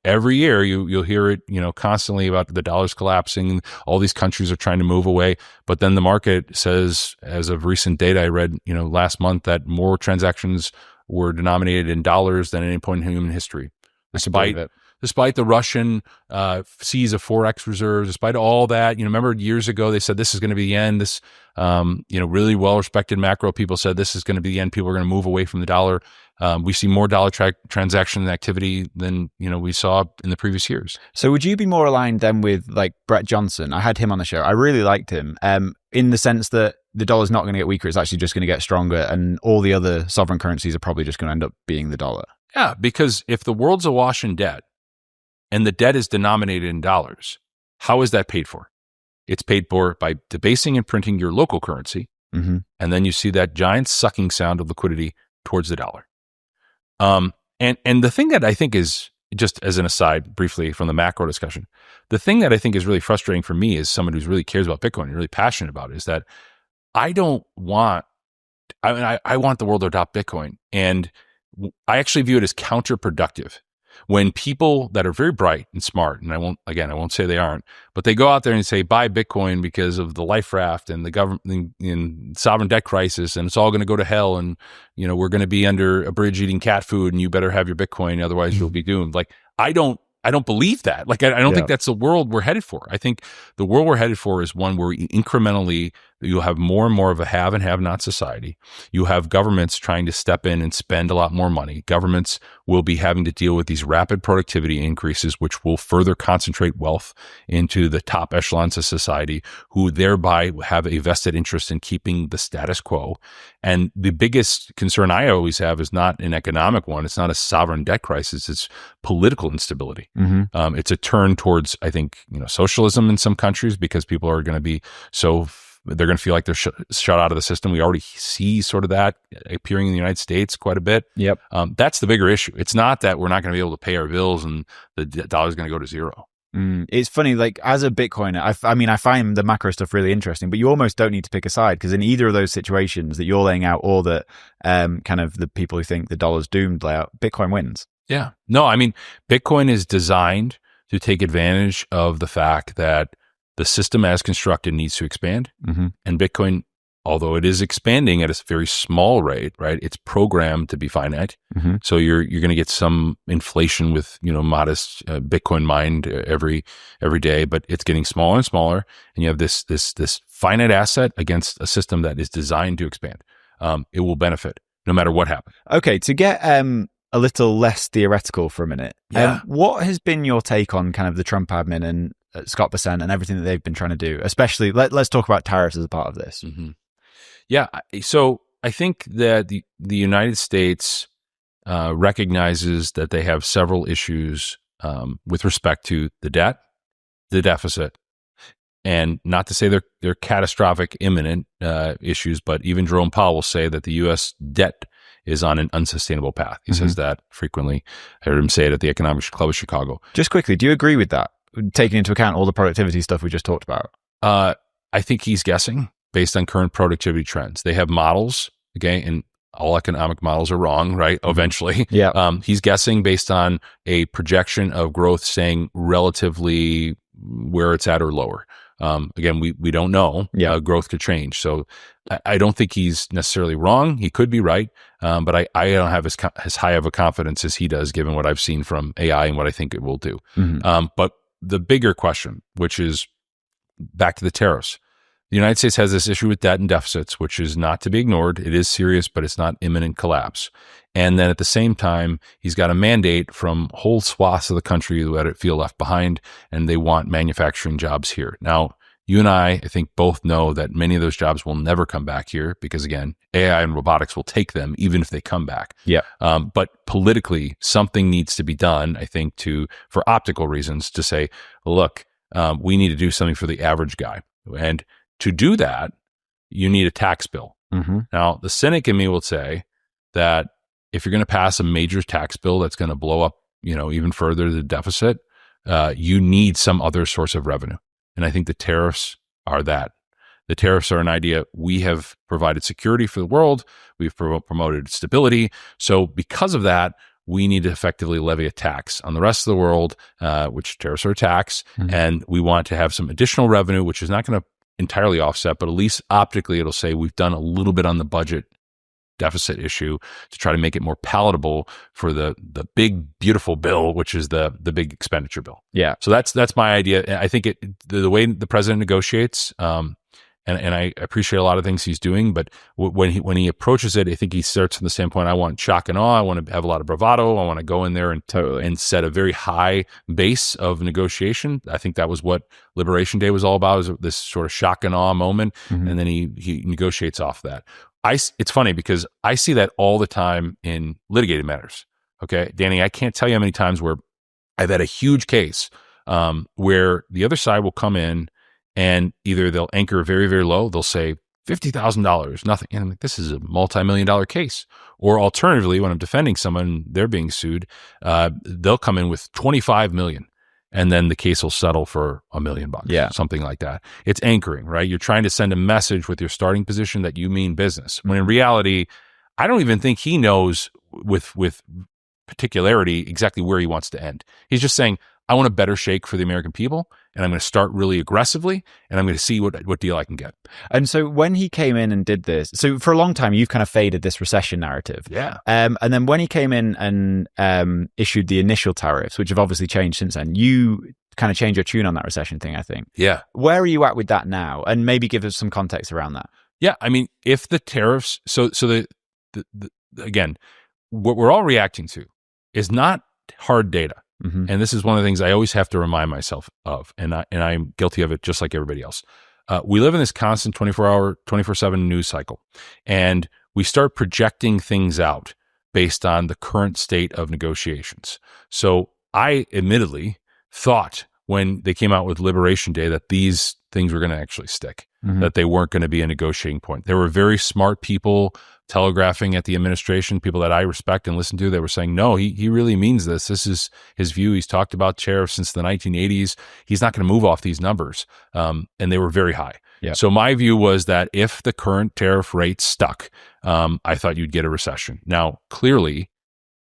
every year you'll hear it, constantly about the dollar's collapsing. All these countries are trying to move away. But then the market says, as of recent data I read, last month, that more transactions were denominated in dollars than at any point in human history, despite the Russian seize of forex reserves, despite all that. Remember years ago they said this is going to be the end. This really well-respected macro people said this is going to be the end. People are going to move away from the dollar. We see more dollar transaction activity than we saw in the previous years. So would you be more aligned then with like Brett Johnson? I had him on the show. I really liked him in the sense that the dollar's not going to get weaker. It's actually just going to get stronger, and all the other sovereign currencies are probably just going to end up being the dollar. Yeah, because if the world's awash in debt and the debt is denominated in dollars, how is that paid for? It's paid for by debasing and printing your local currency, and then you see that giant sucking sound of liquidity towards the dollar. And the thing that I think is, just as an aside briefly from the macro discussion, the thing that I think is really frustrating for me as someone who's really cares about Bitcoin and really passionate about it is that I want the world to adopt Bitcoin. And I actually view it as counterproductive when people that are very bright and smart, and I won't say they aren't, but they go out there and say, buy Bitcoin because of the life raft and the government and sovereign debt crisis, and it's all going to go to hell. And, we're going to be under a bridge eating cat food, and you better have your Bitcoin. Otherwise you'll be doomed. Like, I don't believe that. Like, I don't think that's the world we're headed for. I think the world we're headed for is one where incrementally you'll have more and more of a have and have not society. You have governments trying to step in and spend a lot more money. Governments will be having to deal with these rapid productivity increases, which will further concentrate wealth into the top echelons of society, who thereby have a vested interest in keeping the status quo. And the biggest concern I always have is not an economic one. It's not a sovereign debt crisis. It's political instability. It's a turn towards, I think, socialism in some countries, because people are going to be they're going to feel like they're shut out of the system. We already see sort of that appearing in the United States quite a bit. Yep. That's the bigger issue. It's not that we're not going to be able to pay our bills and the dollar's going to go to zero. It's funny, like as a Bitcoiner, I find the macro stuff really interesting, but you almost don't need to pick a side, because in either of those situations that you're laying out, or that kind of the people who think the dollar's doomed lay out, Bitcoin wins. Yeah. No, Bitcoin is designed to take advantage of the fact that the system as constructed needs to expand. And Bitcoin, although it is expanding at a very small rate, right? It's programmed to be finite. So you're going to get some inflation with, modest Bitcoin mined every day, but it's getting smaller and smaller. And you have this finite asset against a system that is designed to expand. It will benefit no matter what happens. Okay. To get a little less theoretical for a minute. What has been your take on kind of the Trump admin and Scott Bessent and everything that they've been trying to do? Especially, let's talk about tariffs as a part of this. Yeah. So I think that the United States recognizes that they have several issues with respect to the debt, the deficit, and not to say they're catastrophic, imminent issues, but even Jerome Powell will say that the U.S. debt is on an unsustainable path. He says that frequently. I heard him say it at the Economics Club of Chicago. Just quickly, do you agree with that, taking into account all the productivity stuff we just talked about? I think he's guessing based on current productivity trends. They have models, okay, and all economic models are wrong, right? Eventually. He's guessing based on a projection of growth staying relatively where it's at or lower. Again, we don't know. Growth could change. So I don't think he's necessarily wrong. He could be right. But I don't have as high of a confidence as he does, given what I've seen from AI and what I think it will do. But the bigger question, which is back to the tariffs. The United States has this issue with debt and deficits, which is not to be ignored. It is serious, but it's not imminent collapse. And then at the same time, he's got a mandate from whole swaths of the country that feel left behind, and they want manufacturing jobs here. Now, you and I think, both know that many of those jobs will never come back here because, again, AI and robotics will take them even if they come back. Yeah. But politically, something needs to be done, I think, for optical reasons, to say, look, we need to do something for the average guy. And to do that, you need a tax bill. Mm-hmm. Now, the cynic in me will say that if you're going to pass a major tax bill that's going to blow up, even further the deficit, you need some other source of revenue. And I think the tariffs are that. The tariffs are an idea. We have provided security for the world. We've promoted stability. So because of that, we need to effectively levy a tax on the rest of the world, which tariffs are a tax. Mm-hmm. And we want to have some additional revenue, which is not going to entirely offset, but at least optically, it'll say we've done a little bit on the budget deficit issue to try to make it more palatable for the big, beautiful bill, which is the big expenditure bill. Yeah. So that's my idea. I think the way the president negotiates, and I appreciate a lot of things he's doing, but when he approaches it, I think he starts from the standpoint, I want shock and awe. I want to have a lot of bravado. I want to go in there and set a very high base of negotiation. I think that was what Liberation Day was all about, is this sort of shock and awe moment. Mm-hmm. And then he negotiates off that. It's funny because I see that all the time in litigated matters. Okay, Danny, I can't tell you how many times where I've had a huge case where the other side will come in and either they'll anchor very, very low. They'll say $50,000, nothing. And I'm like, this is a multi-million-dollar case. Or alternatively, when I'm defending someone, they're being sued, they'll come in with $25 million. And then the case will settle for $1 million, something like that. It's anchoring, right? You're trying to send a message with your starting position that you mean business. When in reality, I don't even think he knows with particularity exactly where he wants to end. He's just saying, I want a better shake for the American people, and I'm going to start really aggressively, and I'm going to see what deal I can get. And so when he came in and did this, so for a long time, you've kind of faded this recession narrative. Yeah. And then when he came in and issued the initial tariffs, which have obviously changed since then, you kind of changed your tune on that recession thing, I think. Yeah. Where are you at with that now? And maybe give us some context around that. Yeah. I mean, if the tariffs, so again, what we're all reacting to is not hard data. Mm-hmm. And this is one of the things I always have to remind myself of, and I'm guilty of it just like everybody else. We live in this constant 24/7 news cycle, and we start projecting things out based on the current state of negotiations. So I admittedly thought when they came out with Liberation Day that these things were going to actually stick, mm-hmm. that they weren't going to be a negotiating point. There were very smart people telegraphing at the administration, people that I respect and listen to, they were saying, no, he really means this. This is his view. He's talked about tariffs since the 1980s. He's not going to move off these numbers. And they were very high. Yeah. So my view was that if the current tariff rate stuck, I thought you'd get a recession. Now, clearly,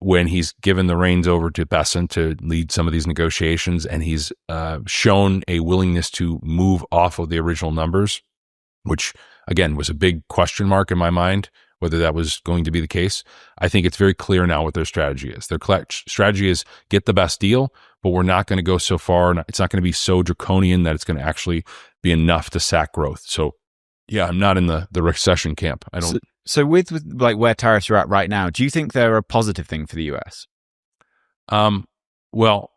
when he's given the reins over to Bessent to lead some of these negotiations, and he's shown a willingness to move off of the original numbers, which, again, was a big question mark in my mind, whether that was going to be the case. I think it's very clear now what their strategy is. Their strategy is get the best deal, but we're not going to go so far. It's not going to be so draconian that it's going to actually be enough to sack growth. So, yeah, I'm not in the recession camp. I don't. So with like where tariffs are at right now, do you think they're a positive thing for the US? Well,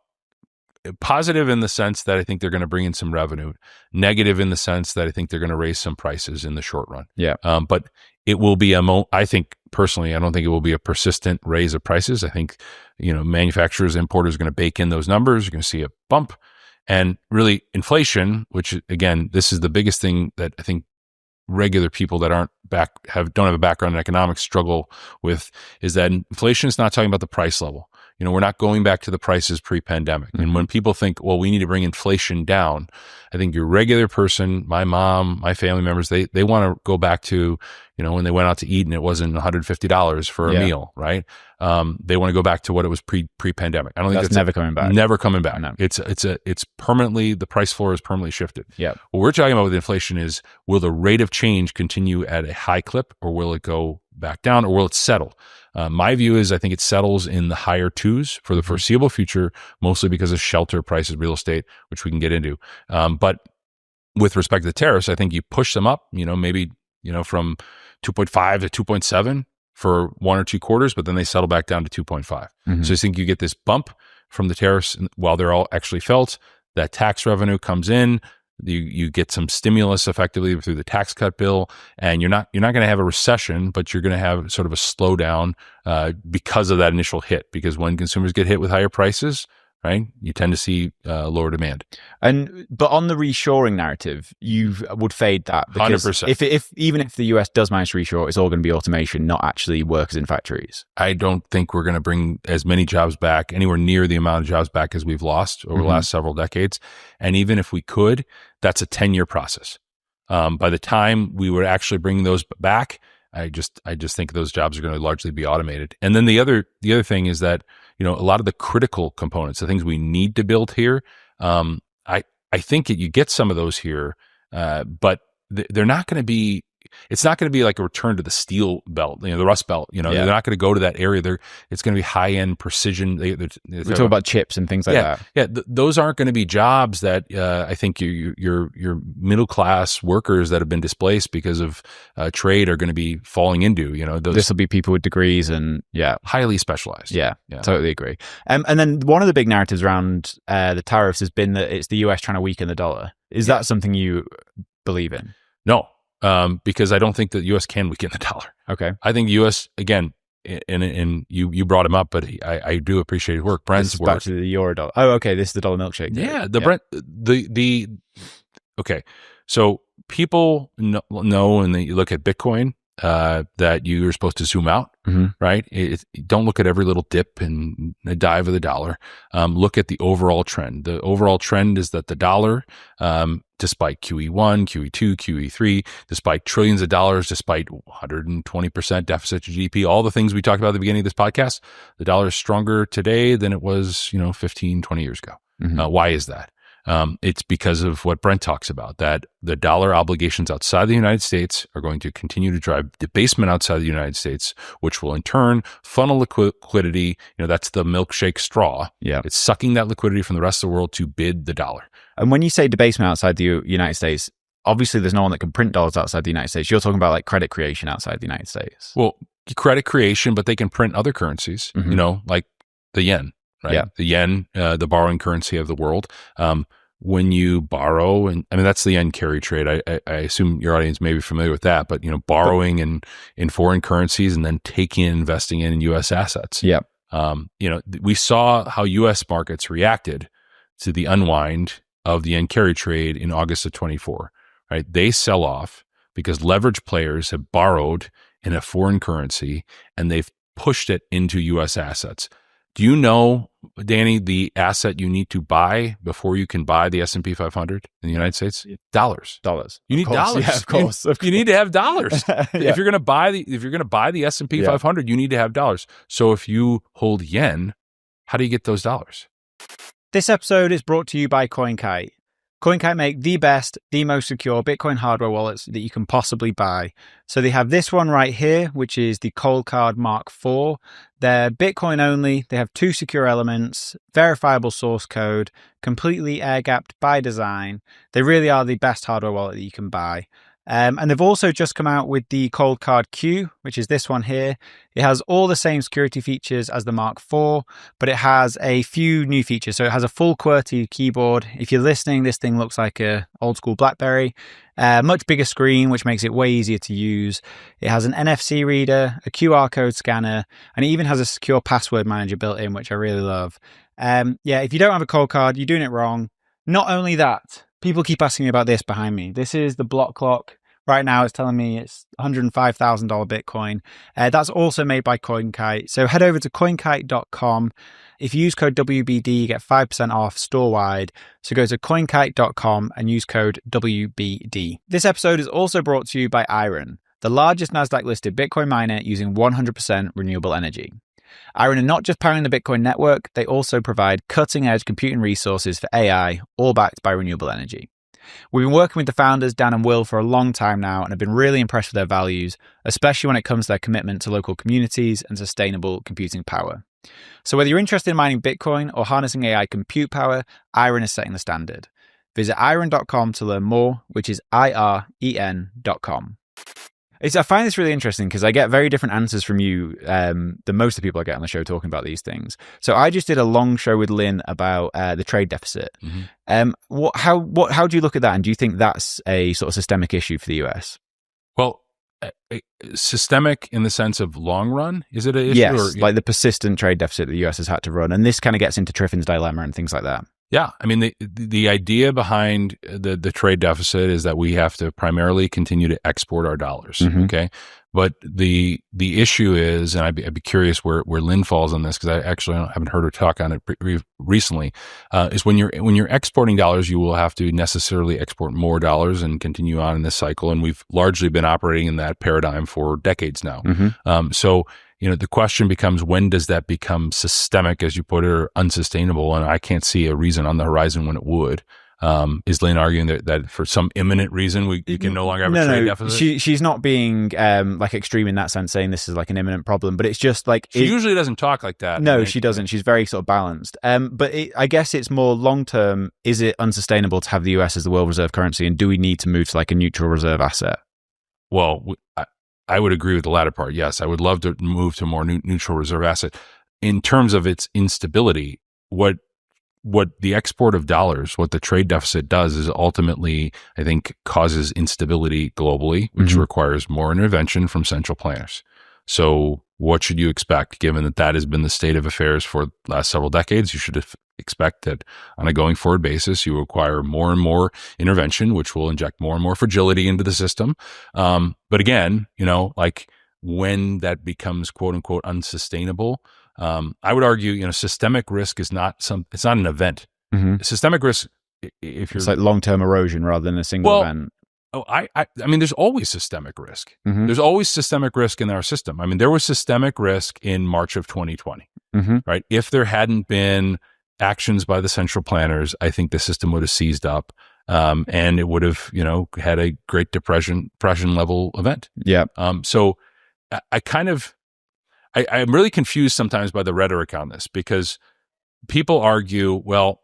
positive in the sense that I think they're going to bring in some revenue. Negative in the sense that I think they're going to raise some prices in the short run. Yeah. But it will be I think personally, I don't think it will be a persistent raise of prices. I think, manufacturers, importers are going to bake in those numbers. You're going to see a bump. And really inflation, which again, this is the biggest thing that I think regular people that don't have a background in economics struggle with, is that inflation is not talking about the price level. We're not going back to the prices pre-pandemic. Mm-hmm. And when people think, well, we need to bring inflation down, I think your regular person, my mom, my family members, they want to go back to, when they went out to eat and it wasn't $150 for a meal, right? They want to go back to what it was pre-pandemic. I don't think that's never coming back. Never coming back. No. It's permanently, the price floor is permanently shifted. Yeah. What we're talking about with inflation is, will the rate of change continue at a high clip, or will it go back down, or will it settle? My view is I think it settles in the higher twos for the foreseeable future, mostly because of shelter prices, real estate, which we can get into. But with respect to the tariffs, I think you push them up, maybe, from 2.5 to 2.7 for 1 or 2 quarters, but then they settle back down to 2.5. Mm-hmm. So I think you get this bump from the tariffs while they're all actually felt. That tax revenue comes in. You get some stimulus effectively through the tax cut bill, and you're not going to have a recession, but you're going to have sort of a slowdown because of that initial hit. Because when consumers get hit with higher prices, right, you tend to see lower demand. But on the reshoring narrative, you would fade that because 100%. Even if the US does manage to reshore, it's all going to be automation, not actually workers in factories. I don't think we're going to bring as many jobs back, anywhere near the amount of jobs back as we've lost over the last several decades. And even if we could, that's a 10-year process. By the time we would actually bring those back, I just think those jobs are going to largely be automated. And then the other thing is that, a lot of the critical components, the things we need to build here, I think you get some of those here, but they're not going to be. It's not going to be like a return to the steel belt, the Rust Belt. They're not going to go to that area. It's going to be high end precision. We talk about chips and things like that. Yeah, those aren't going to be jobs that I think your middle class workers that have been displaced because of trade are going to be falling into. This will be people with degrees and highly specialized. Yeah, totally agree. And then one of the big narratives around the tariffs has been that it's the US trying to weaken the dollar. Is that something you believe in? No. Because I don't think the U.S. can weaken the dollar. Okay. I think the U.S., again, and you brought him up, but I do appreciate his work. Brent's work. Back to the euro dollar. Oh, okay. This is the dollar milkshake. Yeah. Brent, okay. So people know, and you look at Bitcoin, that you're supposed to zoom out, right? Don't look at every little dip and a dive of the dollar. Look at the overall trend. The overall trend is that the dollar, despite QE1, QE2, QE3, despite trillions of dollars, despite 120% deficit to GDP, all the things we talked about at the beginning of this podcast, the dollar is stronger today than it was, 15, 20 years ago. Why is that? It's because of what Brent talks about, that the dollar obligations outside the United States are going to continue to drive debasement outside the United States, which will in turn funnel liquidity. That's the milkshake straw. Yeah. It's sucking that liquidity from the rest of the world to bid the dollar. And when you say debasement outside the United States, obviously there's no one that can print dollars outside the United States. You're talking about like credit creation outside the United States. Well, credit creation, but they can print other currencies, like the yen. Right? Yeah. The yen, the borrowing currency of the world. When you borrow, and I mean, that's the yen carry trade. I assume your audience may be familiar with that, but borrowing in foreign currencies and then taking and investing in U.S. assets. Yeah. We saw how U.S. markets reacted to the unwind of the yen carry trade in August of 24. Right? They sell off because leverage players have borrowed in a foreign currency and they've pushed it into U.S. assets. Do you know, Danny, the asset you need to buy before you can buy the S&P 500 in the United States? Dollars. You need dollars. Yeah, of course. You need to have dollars. If you're going to buy the S&P 500, you need to have dollars. So if you hold yen, how do you get those dollars? This episode is brought to you by CoinKite. CoinKite make the best, the most secure Bitcoin hardware wallets that you can possibly buy. So they have this one right here, which is the Cold Card Mark IV. They're Bitcoin only. They have 2 secure elements, verifiable source code, completely air-gapped by design. They really are the best hardware wallet that you can buy. And they've also just come out with the Cold Card Q, which is this one here. It has all the same security features as the Mark IV, but it has a few new features. So it has a full QWERTY keyboard. If you're listening, this thing looks like a old school BlackBerry. Much bigger screen, which makes it way easier to use. It has an NFC reader, a QR code scanner, and it even has a secure password manager built in, which I really love. If you don't have a Cold Card, you're doing it wrong. Not only that, people keep asking me about this behind me. This is the block clock. Right now, it's telling me it's $105,000 Bitcoin. That's also made by CoinKite. So head over to coinkite.com. If you use code WBD, you get 5% off store-wide. So go to coinkite.com and use code WBD. This episode is also brought to you by Iron, the largest NASDAQ-listed Bitcoin miner using 100% renewable energy. Iron are not just powering the Bitcoin network, they also provide cutting-edge computing resources for AI, all backed by renewable energy. We've been working with the founders, Dan and Will, for a long time now and have been really impressed with their values, especially when it comes to their commitment to local communities and sustainable computing power. So whether you're interested in mining Bitcoin or harnessing AI compute power, Iron is setting the standard. Visit iron.com to learn more, which is IREN.com. I find this really interesting because I get very different answers from you than most of the people I get on the show talking about these things. So I just did a long show with Lynn about the trade deficit. How do you look at that? And do you think that's a sort of systemic issue for the US? Well, systemic in the sense of long run? Is it an issue? Yes, like the persistent trade deficit the US has had to run. And this kind of gets into Triffin's dilemma and things like that. Yeah. I mean, the idea behind the trade deficit is that we have to primarily continue to export our dollars. Okay. But the issue is, and I'd be curious where Lynn falls on this, because I actually haven't heard her talk on it recently, is when you're exporting dollars, you will have to necessarily export more dollars and continue on in this cycle. And we've largely been operating in that paradigm for decades now. So, the question becomes, when does that become systemic, as you put it, or unsustainable? And I can't see a reason on the horizon when it would. Is Lynn arguing that for some imminent reason we can no longer have a trade deficit? She's not being like extreme in that sense, saying this is like an imminent problem, but it's just like... She usually doesn't talk like that. No, she doesn't. She's very sort of balanced. But I guess it's more long-term. Is it unsustainable to have the US as the world reserve currency, and do we need to move to like a neutral reserve asset? Well, I would agree with the latter part. Yes, I would love to move to a more neutral reserve asset. In terms of its instability, what the export of dollars, what the trade deficit does is ultimately, I think, causes instability globally, which requires more intervention from central planners. So what should you expect, given that has been the state of affairs for the last several decades? You should expect that on a going forward basis, you require more and more intervention, which will inject more and more fragility into the system. But again, like when that becomes quote unquote unsustainable, I would argue, systemic risk is it's not an event. Systemic risk, it's like long-term erosion rather than a single event. I mean, there's always systemic risk. There's always systemic risk in our system. I mean, there was systemic risk in March of 2020, right? If there hadn't been actions by the central planners, I think the system would have seized up, and it would have, had a Great Depression level event. Yeah. So I'm really confused sometimes by the rhetoric on this, because people argue, well,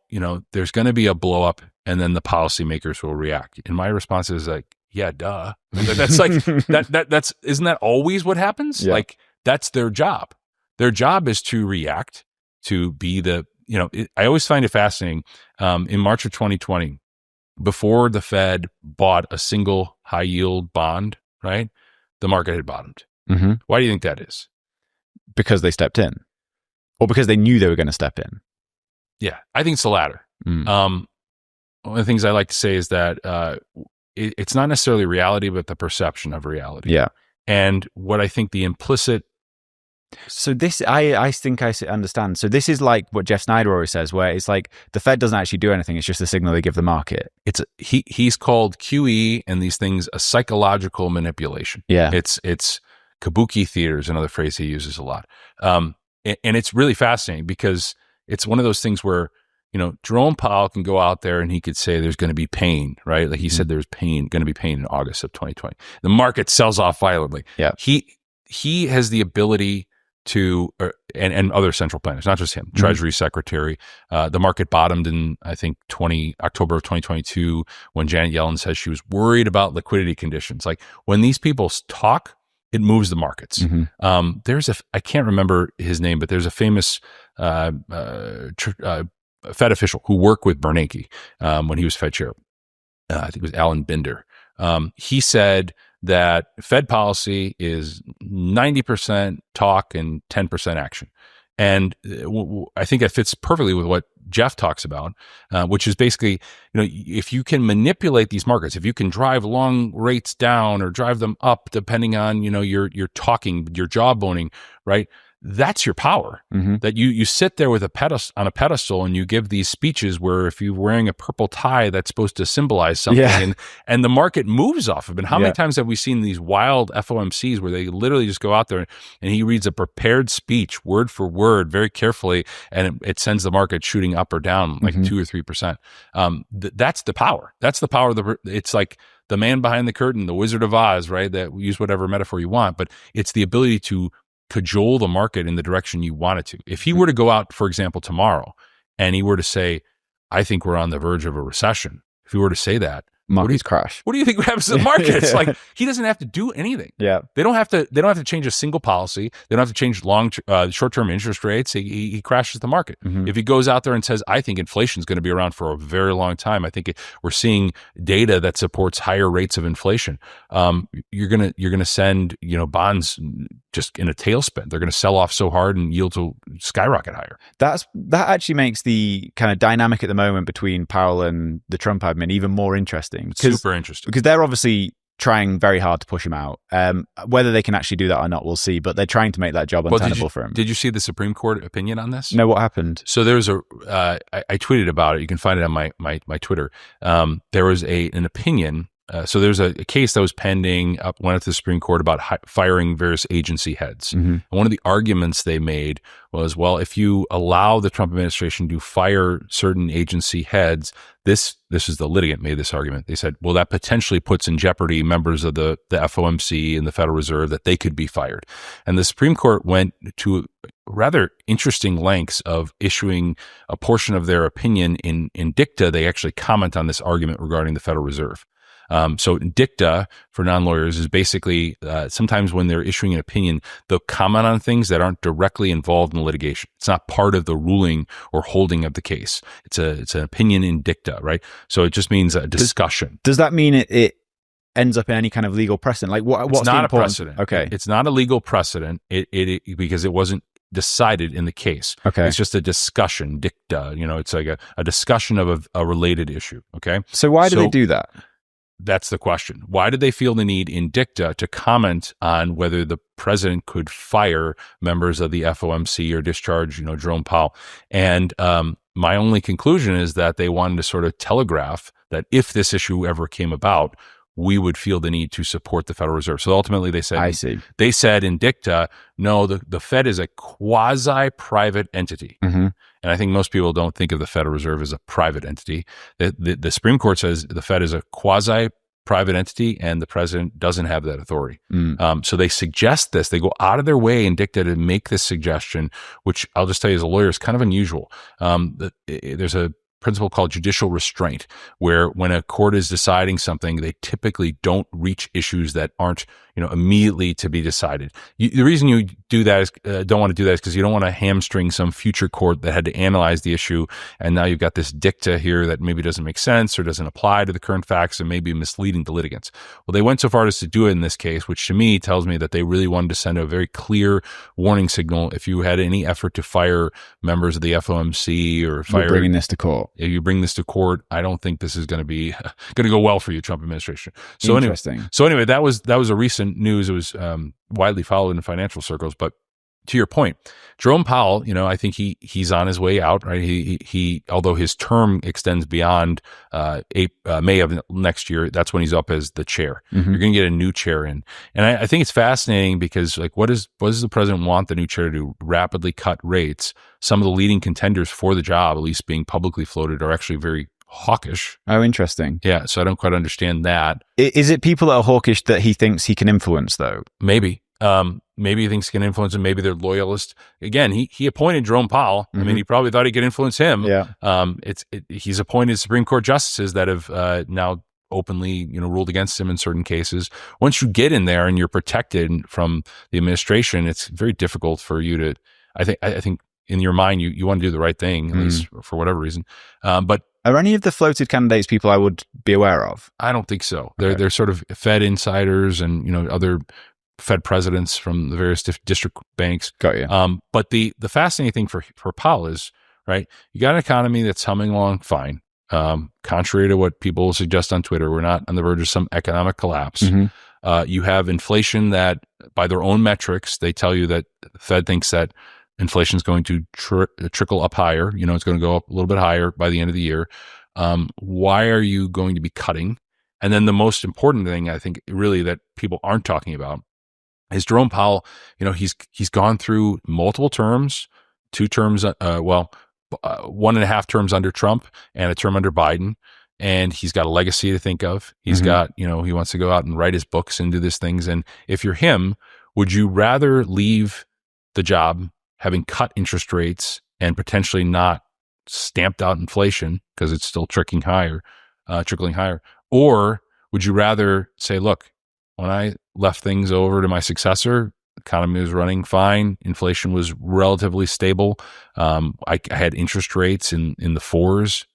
there's going to be a blow up and then the policymakers will react. And my response is like, yeah, duh. That's like, isn't that always what happens? Yeah. Like, that's their job. Their job is to react, to be I always find it fascinating. In March of 2020, before the Fed bought a single high yield bond, right? The market had bottomed. Why do you think that is? Because they stepped in, or because they knew they were going to step in? Yeah, I think it's the latter. One of the things I like to say is that it's not necessarily reality, but the perception of reality. Yeah. And what I think the implicit... So this, I think I understand. So this is like what Jeff Snyder always says, where it's like the Fed doesn't actually do anything. It's just a signal they give the market. He's called QE and these things a psychological manipulation. Yeah. It's kabuki theater is another phrase he uses a lot. And it's really fascinating because it's one of those things where, Jerome Powell can go out there and he could say there's going to be pain, right? Like he said, there's going to be pain in August of 2020. The market sells off violently. Yeah. He has the ability to, and other central planners, not just him, Treasury Secretary. The market bottomed in, I think, October of 2022 when Janet Yellen says she was worried about liquidity conditions. Like when these people talk, it moves the markets. I can't remember his name, but there's a famous Fed official who worked with Bernanke when he was Fed chair. I think it was Alan Binder. He said that Fed policy is 90% talk and 10% action. And I think that fits perfectly with what Jeff talks about, which is basically, if you can manipulate these markets, if you can drive long rates down or drive them up, depending on, your talking, your jawboning, right? That's your power. That you sit there with on a pedestal and you give these speeches where if you're wearing a purple tie, that's supposed to symbolize something, and the market moves off of it. And how many times have we seen these wild FOMCs where they literally just go out there and he reads a prepared speech word for word very carefully, and it sends the market shooting up or down like 2 or 3%. That's the power. That's the power of it's like the man behind the curtain, the Wizard of Oz, right? That use whatever metaphor you want, but it's the ability to cajole the market in the direction you want it to. If he were to go out, for example, tomorrow, and he were to say, I think we're on the verge of a recession, if he were to say that, markets crash. What do you think happens to the markets? Like, he doesn't have to do anything. Yeah. They don't have to change a single policy. They don't have to change short-term interest rates. He crashes the market. Mm-hmm. If he goes out there and says, I think inflation is going to be around for a very long time. I think we're seeing data that supports higher rates of inflation. You're going to send, bonds just in a tailspin. They're going to sell off so hard and yields will skyrocket higher. That actually makes the kind of dynamic at the moment between Powell and the Trump admin even more interesting. Super interesting. Because they're obviously trying very hard to push him out. Whether they can actually do that or not, we'll see. But they're trying to make that job untenable for him. Did you see the Supreme Court opinion on this? No, what happened? So there was I tweeted about it. You can find it on my Twitter. There was an opinion. So there's a case that was pending, went up to the Supreme Court about firing various agency heads. Mm-hmm. And one of the arguments they made was, well, if you allow the Trump administration to fire certain agency heads, this is the litigant made this argument. They said, well, that potentially puts in jeopardy members of the FOMC and the Federal Reserve, that they could be fired. And the Supreme Court went to rather interesting lengths of issuing a portion of their opinion in dicta. They actually comment on this argument regarding the Federal Reserve. So dicta for non-lawyers is basically sometimes when they're issuing an opinion, they'll comment on things that aren't directly involved in litigation. It's not part of the ruling or holding of the case. It's an opinion in dicta, right? So it just means a discussion. Does that mean it ends up in any kind of legal precedent? Like what's it's not the a precedent. Okay, it's not a legal precedent. It because it wasn't decided in the case. Okay, it's just a discussion, dicta. It's like a discussion of a related issue. Okay, so why do they do that? That's the question. Why did they feel the need in dicta to comment on whether the president could fire members of the FOMC or discharge, Jerome Powell? And my only conclusion is that they wanted to sort of telegraph that if this issue ever came about, we would feel the need to support the Federal Reserve. So ultimately they said, I see. They said in dicta, no, the Fed is a quasi-private entity. Mm-hmm. And I think most people don't think of the Federal Reserve as a private entity. The Supreme Court says the Fed is a quasi-private entity and the president doesn't have that authority. So they suggest this. They go out of their way in dicta to make this suggestion, which I'll just tell you as a lawyer is kind of unusual. There's a principle called judicial restraint, where when a court is deciding something, they typically don't reach issues that aren't, immediately to be decided. The reason you do that is don't want to do that is because you don't want to hamstring some future court that had to analyze the issue, and now you've got this dicta here that maybe doesn't make sense or doesn't apply to the current facts and may be misleading to litigants. Well, they went so far as to do it in this case, which to me tells me that they really wanted to send a very clear warning signal. If you had any effort to fire members of the FOMC or fire, bringing this to court. If you bring this to court, I don't think this is going to go well for you, Trump administration. So interesting. Anyway, that was a recent news. It was widely followed in financial circles. But to your point, Jerome Powell, I think he's on his way out, right? He although his term extends beyond May of next year, that's when he's up as the chair. Mm-hmm. You're going to get a new chair in, and I think it's fascinating because, like, what does the president want the new chair to do? Rapidly cut rates. Some of the leading contenders for the job, at least being publicly floated, are actually very hawkish. Oh, interesting. Yeah, so I don't quite understand that. Is it people that are hawkish that he thinks he can influence, though? Maybe. Maybe he thinks he can influence him. Maybe they're loyalists. Again, he appointed Jerome Powell. Mm-hmm. I mean, he probably thought he could influence him. Yeah. He's appointed Supreme Court justices that have now openly, ruled against him in certain cases. Once you get in there and you're protected from the administration, it's very difficult for you to. I think in your mind you want to do the right thing, at least for whatever reason. But are any of the floated candidates people I would be aware of? I don't think so. Okay. They're sort of Fed insiders and other Fed presidents from the various district banks. Got you. But the fascinating thing for Powell is, right, you got an economy that's humming along fine. Contrary to what people suggest on Twitter, we're not on the verge of some economic collapse. Mm-hmm. You have inflation that, by their own metrics, they tell you that the Fed thinks that inflation is going to trickle up higher. It's going to go up a little bit higher by the end of the year. Why are you going to be cutting? And then the most important thing, I think, really that people aren't talking about is Jerome Powell. He's gone through multiple terms, 2 terms, 1.5 terms under Trump and a term under Biden. And he's got a legacy to think of. He's got, he wants to go out and write his books and do these things. And if you're him, would you rather leave the job having cut interest rates and potentially not stamped out inflation because it's still tricking higher, trickling higher? Or would you rather say, look, when I left things over to my successor, the economy was running fine. Inflation was relatively stable. I had interest rates in the fours,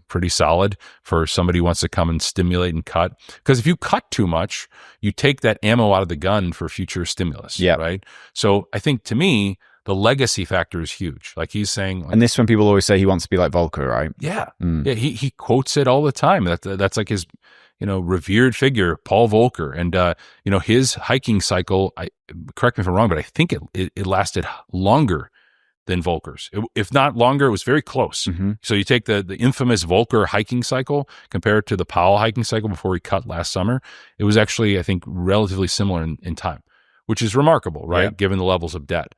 pretty solid for somebody who wants to come and stimulate and cut. Because if you cut too much, you take that ammo out of the gun for future stimulus, right? So I think, to me, the legacy factor is huge. Like he's saying, and this when people always say he wants to be like Volcker, right? Yeah, yeah. He quotes it all the time. That's like his, revered figure, Paul Volcker, and his hiking cycle. Correct me if I'm wrong, but I think it lasted longer than Volcker's. If not longer, it was very close. So you take the infamous Volcker hiking cycle, compare it to the Powell hiking cycle before he cut last summer. It was actually, I think, relatively similar in time, which is remarkable, right? Given the levels of debt.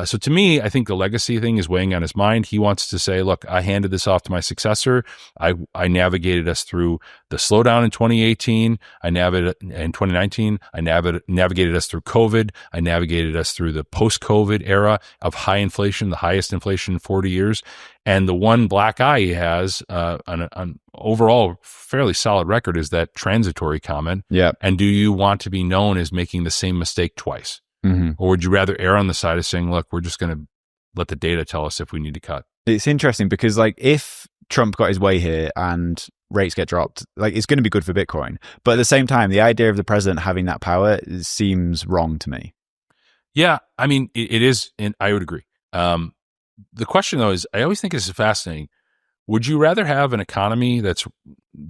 So to me, I think the legacy thing is weighing on his mind. He wants to say, look, I handed this off to my successor. I navigated us through the slowdown in 2018. I navigated in 2019. I navigated us through COVID. I navigated us through the post-COVID era of high inflation, the highest inflation in 40 years. And the one black eye he has on overall fairly solid record is that transitory comment. Yeah. And do you want to be known as making the same mistake twice? Or would you rather err on the side of saying, look, we're just going to let the data tell us if we need to cut? It's interesting because, like, if Trump got his way here and rates get dropped, like, it's going to be good for Bitcoin. But at the same time, the idea of the president having that power seems wrong to me. Yeah, I mean, it is, and I would agree. The question, though, is I always think this is fascinating. Would you rather have an economy that's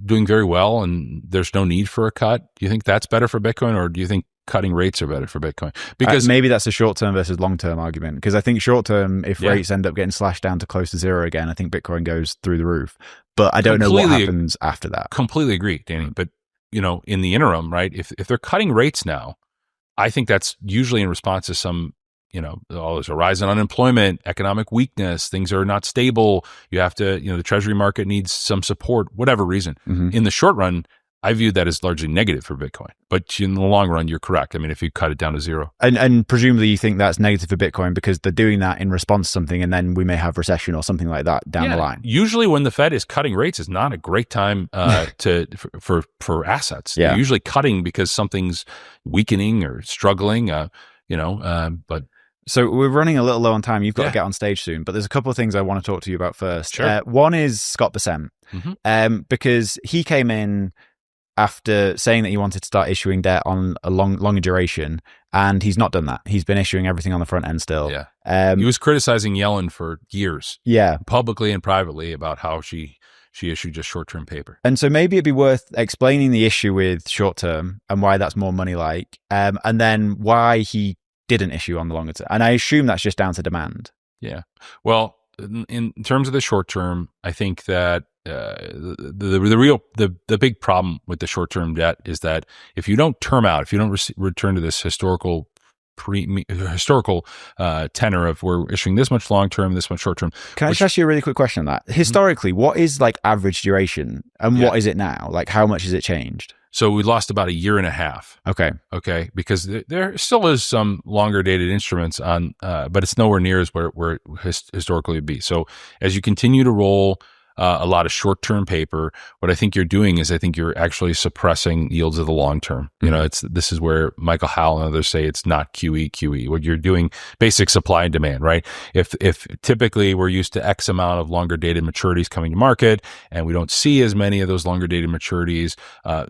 doing very well and there's no need for a cut? Do you think that's better for Bitcoin, or do you think cutting rates are better for Bitcoin? Because maybe that's a short-term versus long-term argument. Because I think short-term, if rates end up getting slashed down to close to zero again, I think Bitcoin goes through the roof. But I don't know what happens after that. Completely agree, Danny. But in the interim, right? If they're cutting rates now, I think that's usually in response to some, there's a rise in unemployment, economic weakness, things are not stable. You have to, the Treasury market needs some support, whatever reason. In the short run, I view that as largely negative for Bitcoin. But in the long run, you're correct. I mean, if you cut it down to zero. And presumably you think that's negative for Bitcoin because they're doing that in response to something, and then we may have recession or something like that down the line. Usually when the Fed is cutting rates is not a great time for assets. Yeah. They're usually cutting because something's weakening or struggling, but... So we're running a little low on time. You've got to get on stage soon, but there's a couple of things I want to talk to you about first. Sure. One is Scott Bessent, because he came in after saying that he wanted to start issuing debt on a longer duration, and he's not done that. He's been issuing everything on the front end still. Yeah. He was criticizing Yellen for years. Yeah. Publicly and privately about how she issued just short-term paper. And so maybe it'd be worth explaining the issue with short-term and why that's more money-like, and then why he didn't issue on the longer term. And I assume that's just down to demand. Yeah. Well, in terms of the short term, I think that the big problem with the short term debt is that if you don't term out, if you don't return to this historical tenor of we're issuing this much long term, this much short term. Can I just ask you a really quick question on that? Historically, what is like average duration, and what is it now? Like, how much has it changed? So we lost about a year and a half. Okay. Because there still is some longer dated instruments on, but it's nowhere near as where it historically would be. So as you continue to roll a lot of short-term paper, what I think you're doing is I think you're actually suppressing yields of the long term. This is where Michael Howell and others say it's not QE. What you're doing, basic supply and demand, right? If typically we're used to X amount of longer dated maturities coming to market, and we don't see as many of those longer dated maturities,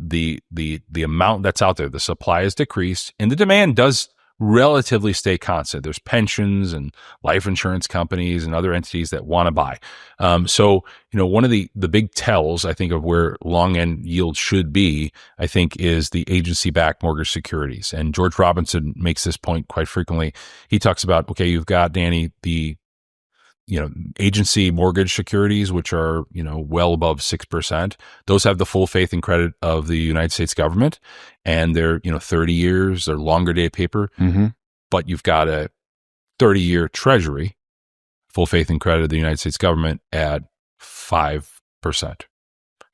the amount that's out there, the supply is decreased, and the demand does relatively stay constant. There's pensions and life insurance companies and other entities that want to buy. So, one of the big tells, I think, of where long end yield should be, I think, is the agency-backed mortgage securities. And George Robinson makes this point quite frequently. He talks about, okay, you've got, Danny, the agency mortgage securities, which are, well above 6%. Those have the full faith and credit of the United States government, and they're, 30 years, they're longer day paper. But you've got a 30-year Treasury, full faith and credit of the United States government at 5%.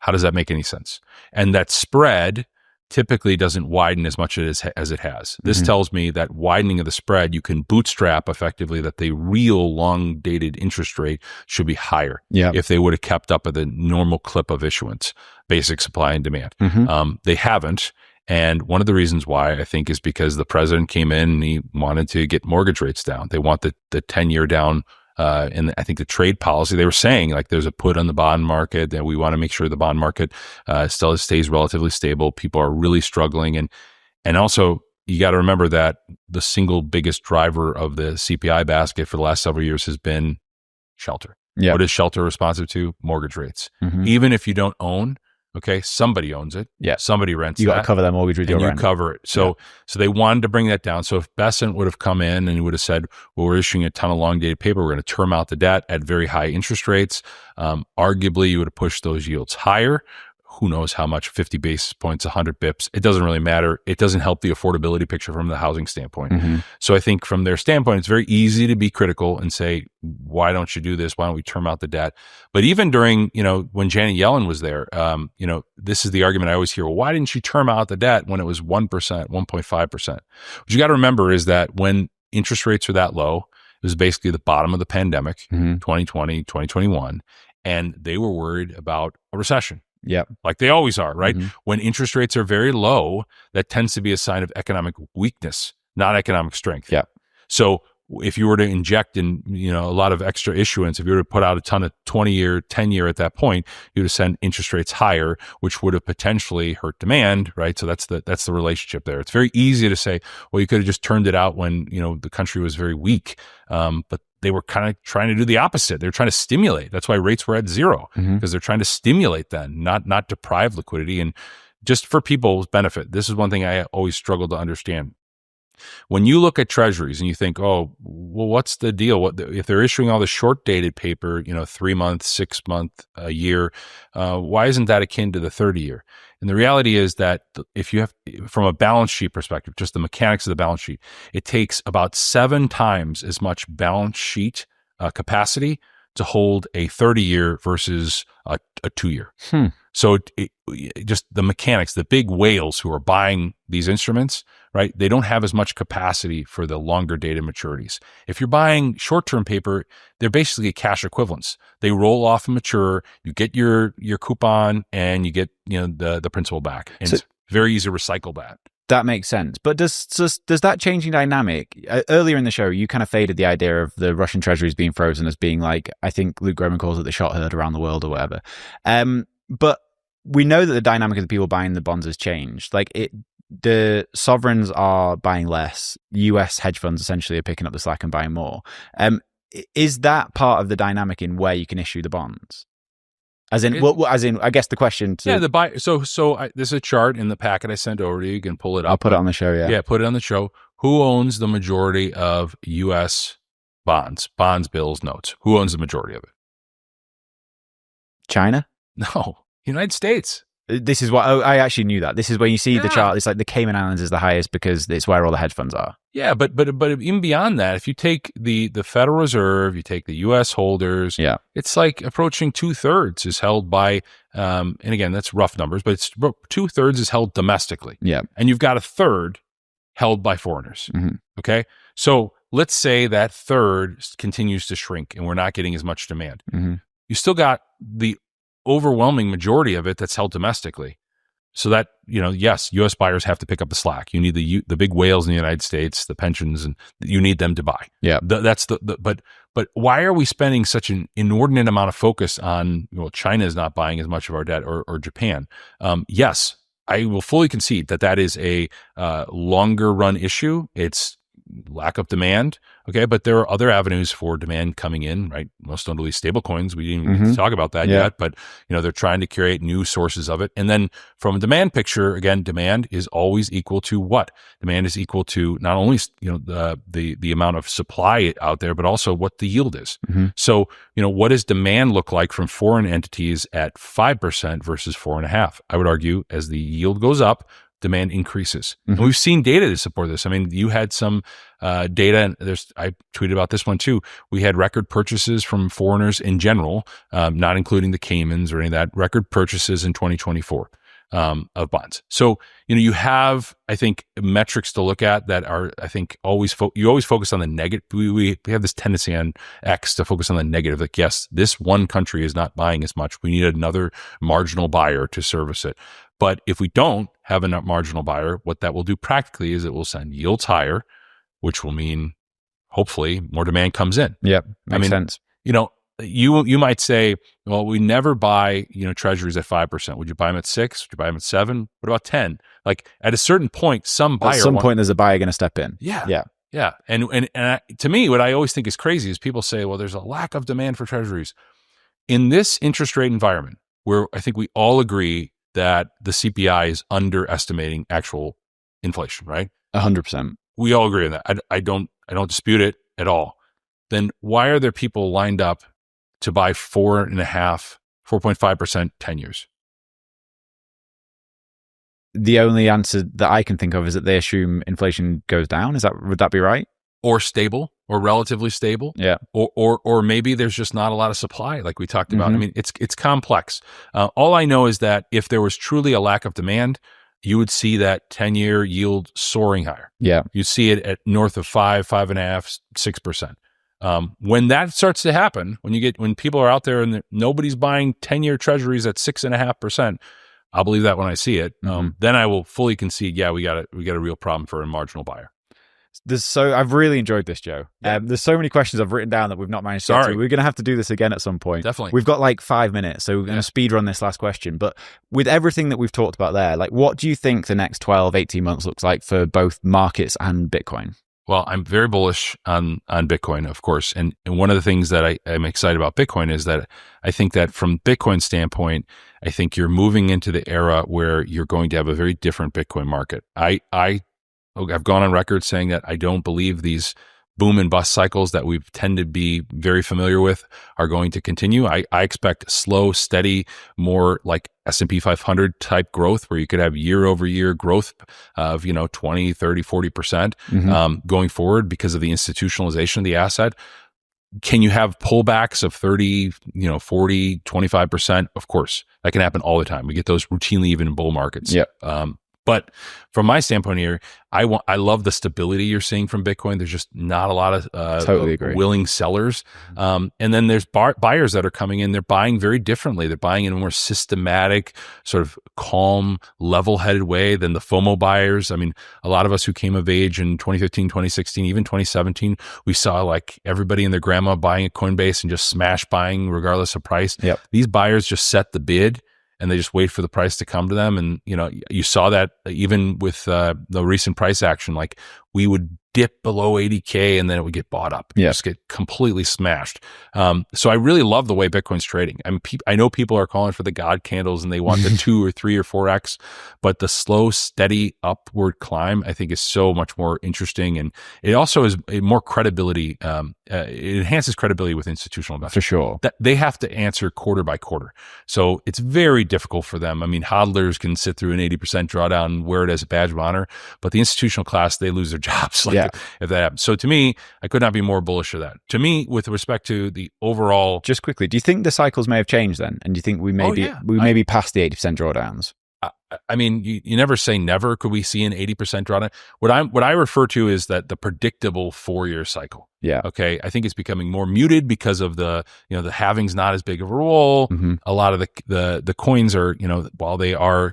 How does that make any sense? And that spread typically doesn't widen as much as it has. This tells me that widening of the spread, you can bootstrap effectively that the real long-dated interest rate should be higher if they would have kept up at the normal clip of issuance, basic supply and demand. They haven't. And one of the reasons why, I think, is because the president came in and he wanted to get mortgage rates down. They want the 10-year down. And I think the trade policy, they were saying like there's a put on the bond market, that we want to make sure the bond market still stays relatively stable. People are really struggling. And also you got to remember that the single biggest driver of the CPI basket for the last several years has been shelter. What is shelter responsive to? Mortgage rates. Even if you don't own, okay, somebody owns it. Somebody rents it. You got to cover that mortgage with your rent. You cover it. So they wanted to bring that down. So if Bessent would have come in and he would have said, well, we're issuing a ton of long dated paper, we're going to term out the debt at very high interest rates, arguably you would have pushed those yields higher. Who knows how much, 50 basis points, 100 bips. It doesn't really matter. It doesn't help the affordability picture from the housing standpoint. So I think from their standpoint, it's very easy to be critical and say, why don't you do this? Why don't we term out the debt? But even during, when Janet Yellen was there, this is the argument I always hear. Well, why didn't you term out the debt when it was 1%, 1.5%? What you got to remember is that when interest rates are that low, it was basically the bottom of the pandemic, 2020, 2021, and they were worried about a recession. Like they always are, right? When interest rates are very low, that tends to be a sign of economic weakness, not economic strength. So if you were to inject in, a lot of extra issuance, if you were to put out a ton of 20-year, 10-year at that point, you would have sent interest rates higher, which would have potentially hurt demand, right? So that's the relationship there. It's very easy to say, well, you could have just turned it out when, the country was very weak. But they were kind of trying to do the opposite. They're trying to stimulate. That's why rates were at zero, because they're trying to stimulate then, not deprive liquidity. And just for people's benefit, this is one thing I always struggle to understand. When you look at treasuries and you think, oh, well, what's the deal? If they're issuing all the short-dated paper, 3 months, 6 month, a year, why isn't that akin to the 30-year? And the reality is that if you have, from a balance sheet perspective, just the mechanics of the balance sheet, it takes about 7 times as much balance sheet capacity to hold a 30-year versus a 2-year. So just the mechanics, the big whales who are buying these instruments, right? They don't have as much capacity for the longer dated maturities. If you're buying short-term paper, they're basically cash equivalents. They roll off and mature. You get your coupon and you get the principal back. And it's very easy to recycle that. That makes sense. But does that changing dynamic, earlier in the show, you kind of faded the idea of the Russian treasuries being frozen as being like, I think Luke Gromen calls it the shot heard around the world or whatever. But we know that the dynamic of the people buying the bonds has changed. The sovereigns are buying less. US hedge funds essentially are picking up the slack and buying more. Is that part of the dynamic in where you can issue the bonds? I guess the question to... the buy. So there's a chart in the packet I sent over to you. You can pull it up. I'll put it on the show, Yeah, put it on the show. Who owns the majority of U.S. bonds, bills, notes? Who owns the majority of it? China? No, United States. This is what I actually knew that. This is when you see the chart. It's like the Cayman Islands is the highest because it's where all the hedge funds are. Yeah, but even beyond that, if you take the Federal Reserve, you take the U.S. holders, it's like approaching 2/3 is held by, and again that's rough numbers, but it's 2/3 is held domestically. And you've got 1/3 held by foreigners. Okay, so let's say that third continues to shrink and we're not getting as much demand. You still got the overwhelming majority of it that's held domestically. So that, yes, U.S. buyers have to pick up the slack. You need the big whales in the United States, the pensions, and you need them to buy. But why are we spending such an inordinate amount of focus on, China is not buying as much of our debt or Japan? Yes, I will fully concede that is a longer run issue. It's lack of demand. Okay. But there are other avenues for demand coming in, right? Most notably stable coins. We didn't even talk about that yet, but they're trying to create new sources of it. And then from a demand picture, again, demand is always equal to what? Demand is equal to not only, the amount of supply out there, but also what the yield is. So, what does demand look like from foreign entities at 5% versus 4.5%? I would argue as the yield goes up, demand increases. And we've seen data to support this. I mean, you had some data, and I tweeted about this one too. We had record purchases from foreigners in general, not including the Caymans or any of that, record purchases in 2024. of bonds. So, you have, I think, metrics to look at that are, I think, you always focus on the negative. We have this tendency on X to focus on the negative. Like, yes, this one country is not buying as much. We need another marginal buyer to service it. But if we don't have a marginal buyer, what that will do practically is it will send yields higher, which will mean hopefully more demand comes in. Yeah, makes sense. You might say, well, we never buy, treasuries at 5%. Would you buy them at 6? Would you buy them at 7? What about 10? Like at a certain point, there's a buyer going to step in. Yeah. And to me, what I always think is crazy is people say, well, there's a lack of demand for treasuries. In this interest rate environment, where I think we all agree that the CPI is underestimating actual inflation, right? 100%. We all agree on that. I don't dispute it at all. Then why are there people lined up to buy 4.5% 10 years? The only answer that I can think of is that they assume inflation goes down. Would that be right? Or stable, or relatively stable. Yeah. Or maybe there's just not a lot of supply, like we talked about. I mean, it's complex. All I know is that if there was truly a lack of demand, you would see that 10-year yield soaring higher. Yeah. You see it at north of 5.5, 6%. When that starts to happen, when people are out there and nobody's buying 10-year treasuries at 6.5%, I'll believe that when I see it. Then I will fully concede, we got a real problem for a marginal buyer. I've really enjoyed this, Joe. Yeah. There's so many questions I've written down that we've not managed to get to. We're going to have to do this again at some point. Definitely. We've got like 5 minutes, so we're going to speed run this last question. But with everything that we've talked about there, like what do you think the next 12, 18 months looks like for both markets and Bitcoin? Well, I'm very bullish on Bitcoin, of course. And one of the things that I am excited about Bitcoin is that I think that from Bitcoin's standpoint, I think you're moving into the era where you're going to have a very different Bitcoin market. I've gone on record saying that I don't believe these boom and bust cycles that we tend to be very familiar with are going to continue. I expect slow, steady, more like S&P 500 type growth where you could have year over year growth of, 20, 30, 40% going forward because of the institutionalization of the asset. Can you have pullbacks of 30, 40, 25%? Of course, that can happen all the time. We get those routinely even in bull markets. Yeah. But from my standpoint here, I love the stability you're seeing from Bitcoin. There's just not a lot of willing sellers. And then there's buyers that are coming in. They're buying very differently. They're buying in a more systematic, sort of calm, level-headed way than the FOMO buyers. I mean, a lot of us who came of age in 2015, 2016, even 2017, we saw like everybody and their grandma buying at Coinbase and just smash buying regardless of price. Yep. These buyers just set the bid and they just wait for the price to come to them. And, you saw that even with the recent price action, like we would dip below 80K and then it would get bought up. Yeah. Just get completely smashed. So I really love the way Bitcoin's trading. I mean, I know people are calling for the God candles and they want the 2 or 3 or 4X, but the slow, steady upward climb, I think is so much more interesting. And it also is more credibility. It enhances credibility with institutional investors. For sure. That they have to answer quarter by quarter. So it's very difficult for them. I mean, hodlers can sit through an 80% drawdown and wear it as a badge of honor, but the institutional class, they lose their jobs. If that happens. So to me, I could not be more bullish of that. To me, with respect to the overall... Just quickly, do you think the cycles may have changed then? And do you think we may be past the 80% drawdowns? I mean, you never say never. Could we see an 80% drawdown? What I refer to is that the predictable 4-year cycle. Yeah. Okay. I think it's becoming more muted because of the halving's not as big of a role. A lot of the coins are, while they are,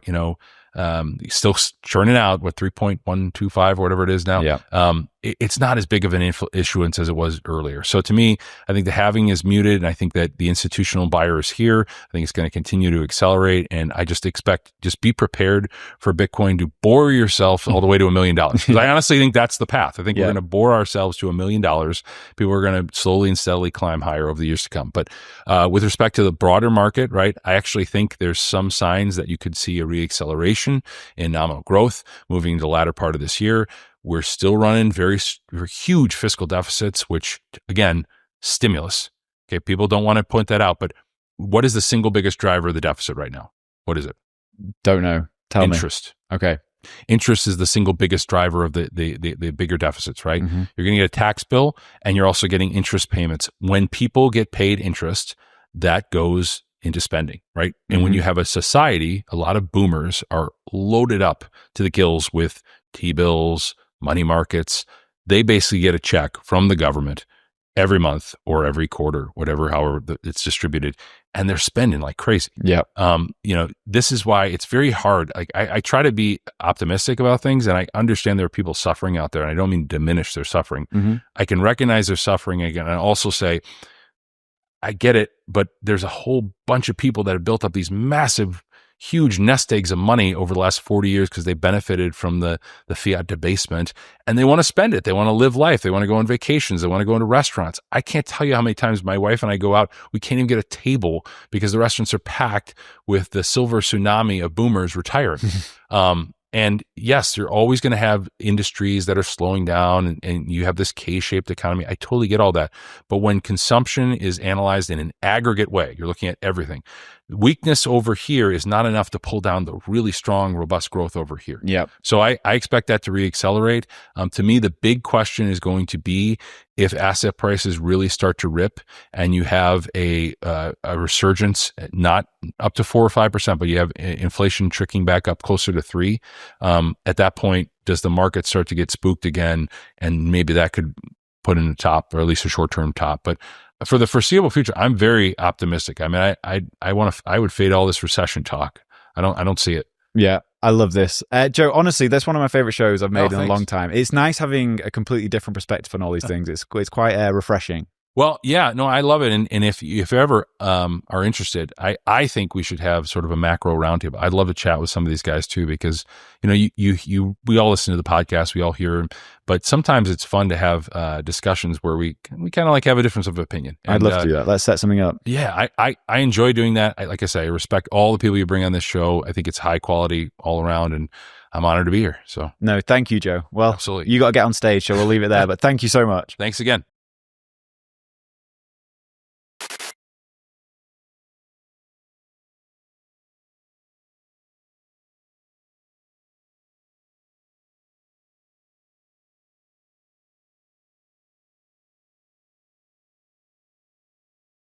still churning out 3.125 or whatever it is now. Yeah. It's not as big of an issuance as it was earlier. So to me, I think the halving is muted, and I think that the institutional buyer is here. I think it's going to continue to accelerate, and I just expect be prepared for Bitcoin to bore yourself all the way to $1 million. Because I honestly think that's the path. I think we're going to bore ourselves to $1 million. People are going to slowly and steadily climb higher over the years to come. But with respect to the broader market, right, I actually think there's some signs that you could see a reacceleration in nominal growth moving into the latter part of this year. We're still running very huge fiscal deficits, which, again, stimulus. Okay, people don't want to point that out, but what is the single biggest driver of the deficit right now? What is it? Don't know. Tell me. Interest. Okay. Interest is the single biggest driver of the bigger deficits, right? You're going to get a tax bill, and you're also getting interest payments. When people get paid interest, that goes into spending, right? And when you have a society, a lot of boomers are loaded up to the gills with T-bills, money markets. They basically get a check from the government every month or every quarter, however it's distributed, and they're spending like crazy. Yeah. This is why it's very hard. Like I try to be optimistic about things, and I understand there are people suffering out there, and I don't mean to diminish their suffering. I can recognize their suffering again, and also say, I get it, but there's a whole bunch of people that have built up these massive, huge nest eggs of money over the last 40 years because they benefited from the fiat debasement, and they want to spend it. They want to live life. They want to go on vacations. They want to go into restaurants. I can't tell you how many times my wife and I go out, we can't even get a table because the restaurants are packed with the silver tsunami of boomers retiring. And yes, you're always going to have industries that are slowing down, and you have this K-shaped economy. I totally get all that. But when consumption is analyzed in an aggregate way, you're looking at everything. Weakness over here is not enough to pull down the really strong, robust growth over here. Yeah. So I expect that to reaccelerate. To me, the big question is going to be if asset prices really start to rip and you have a resurgence, not up to 4 or 5%, but you have inflation tricking back up closer to 3%. At that point, does the market start to get spooked again? And maybe that could put in a top, or at least a short-term top. But for the foreseeable future, I'm very optimistic. I mean, I would fade all this recession talk. I don't see it. Yeah, I love this. Joe, honestly, that's one of my favorite shows I've made in a long time. It's nice having a completely different perspective on all these things. It's quite refreshing. Well, yeah, no, I love it. And if you ever are interested, I think we should have sort of a macro roundtable. I'd love to chat with some of these guys too, because we all listen to the podcast, we all hear them, but sometimes it's fun to have discussions where we kind of like have a difference of opinion. And, I'd love to do that. Let's set something up. Yeah, I enjoy doing that. Like I say, I respect all the people you bring on this show. I think it's high quality all around, and I'm honored to be here. So no, thank you, Joe. Well, absolutely. You got to get on stage, so we'll leave it there. But thank you so much. Thanks again.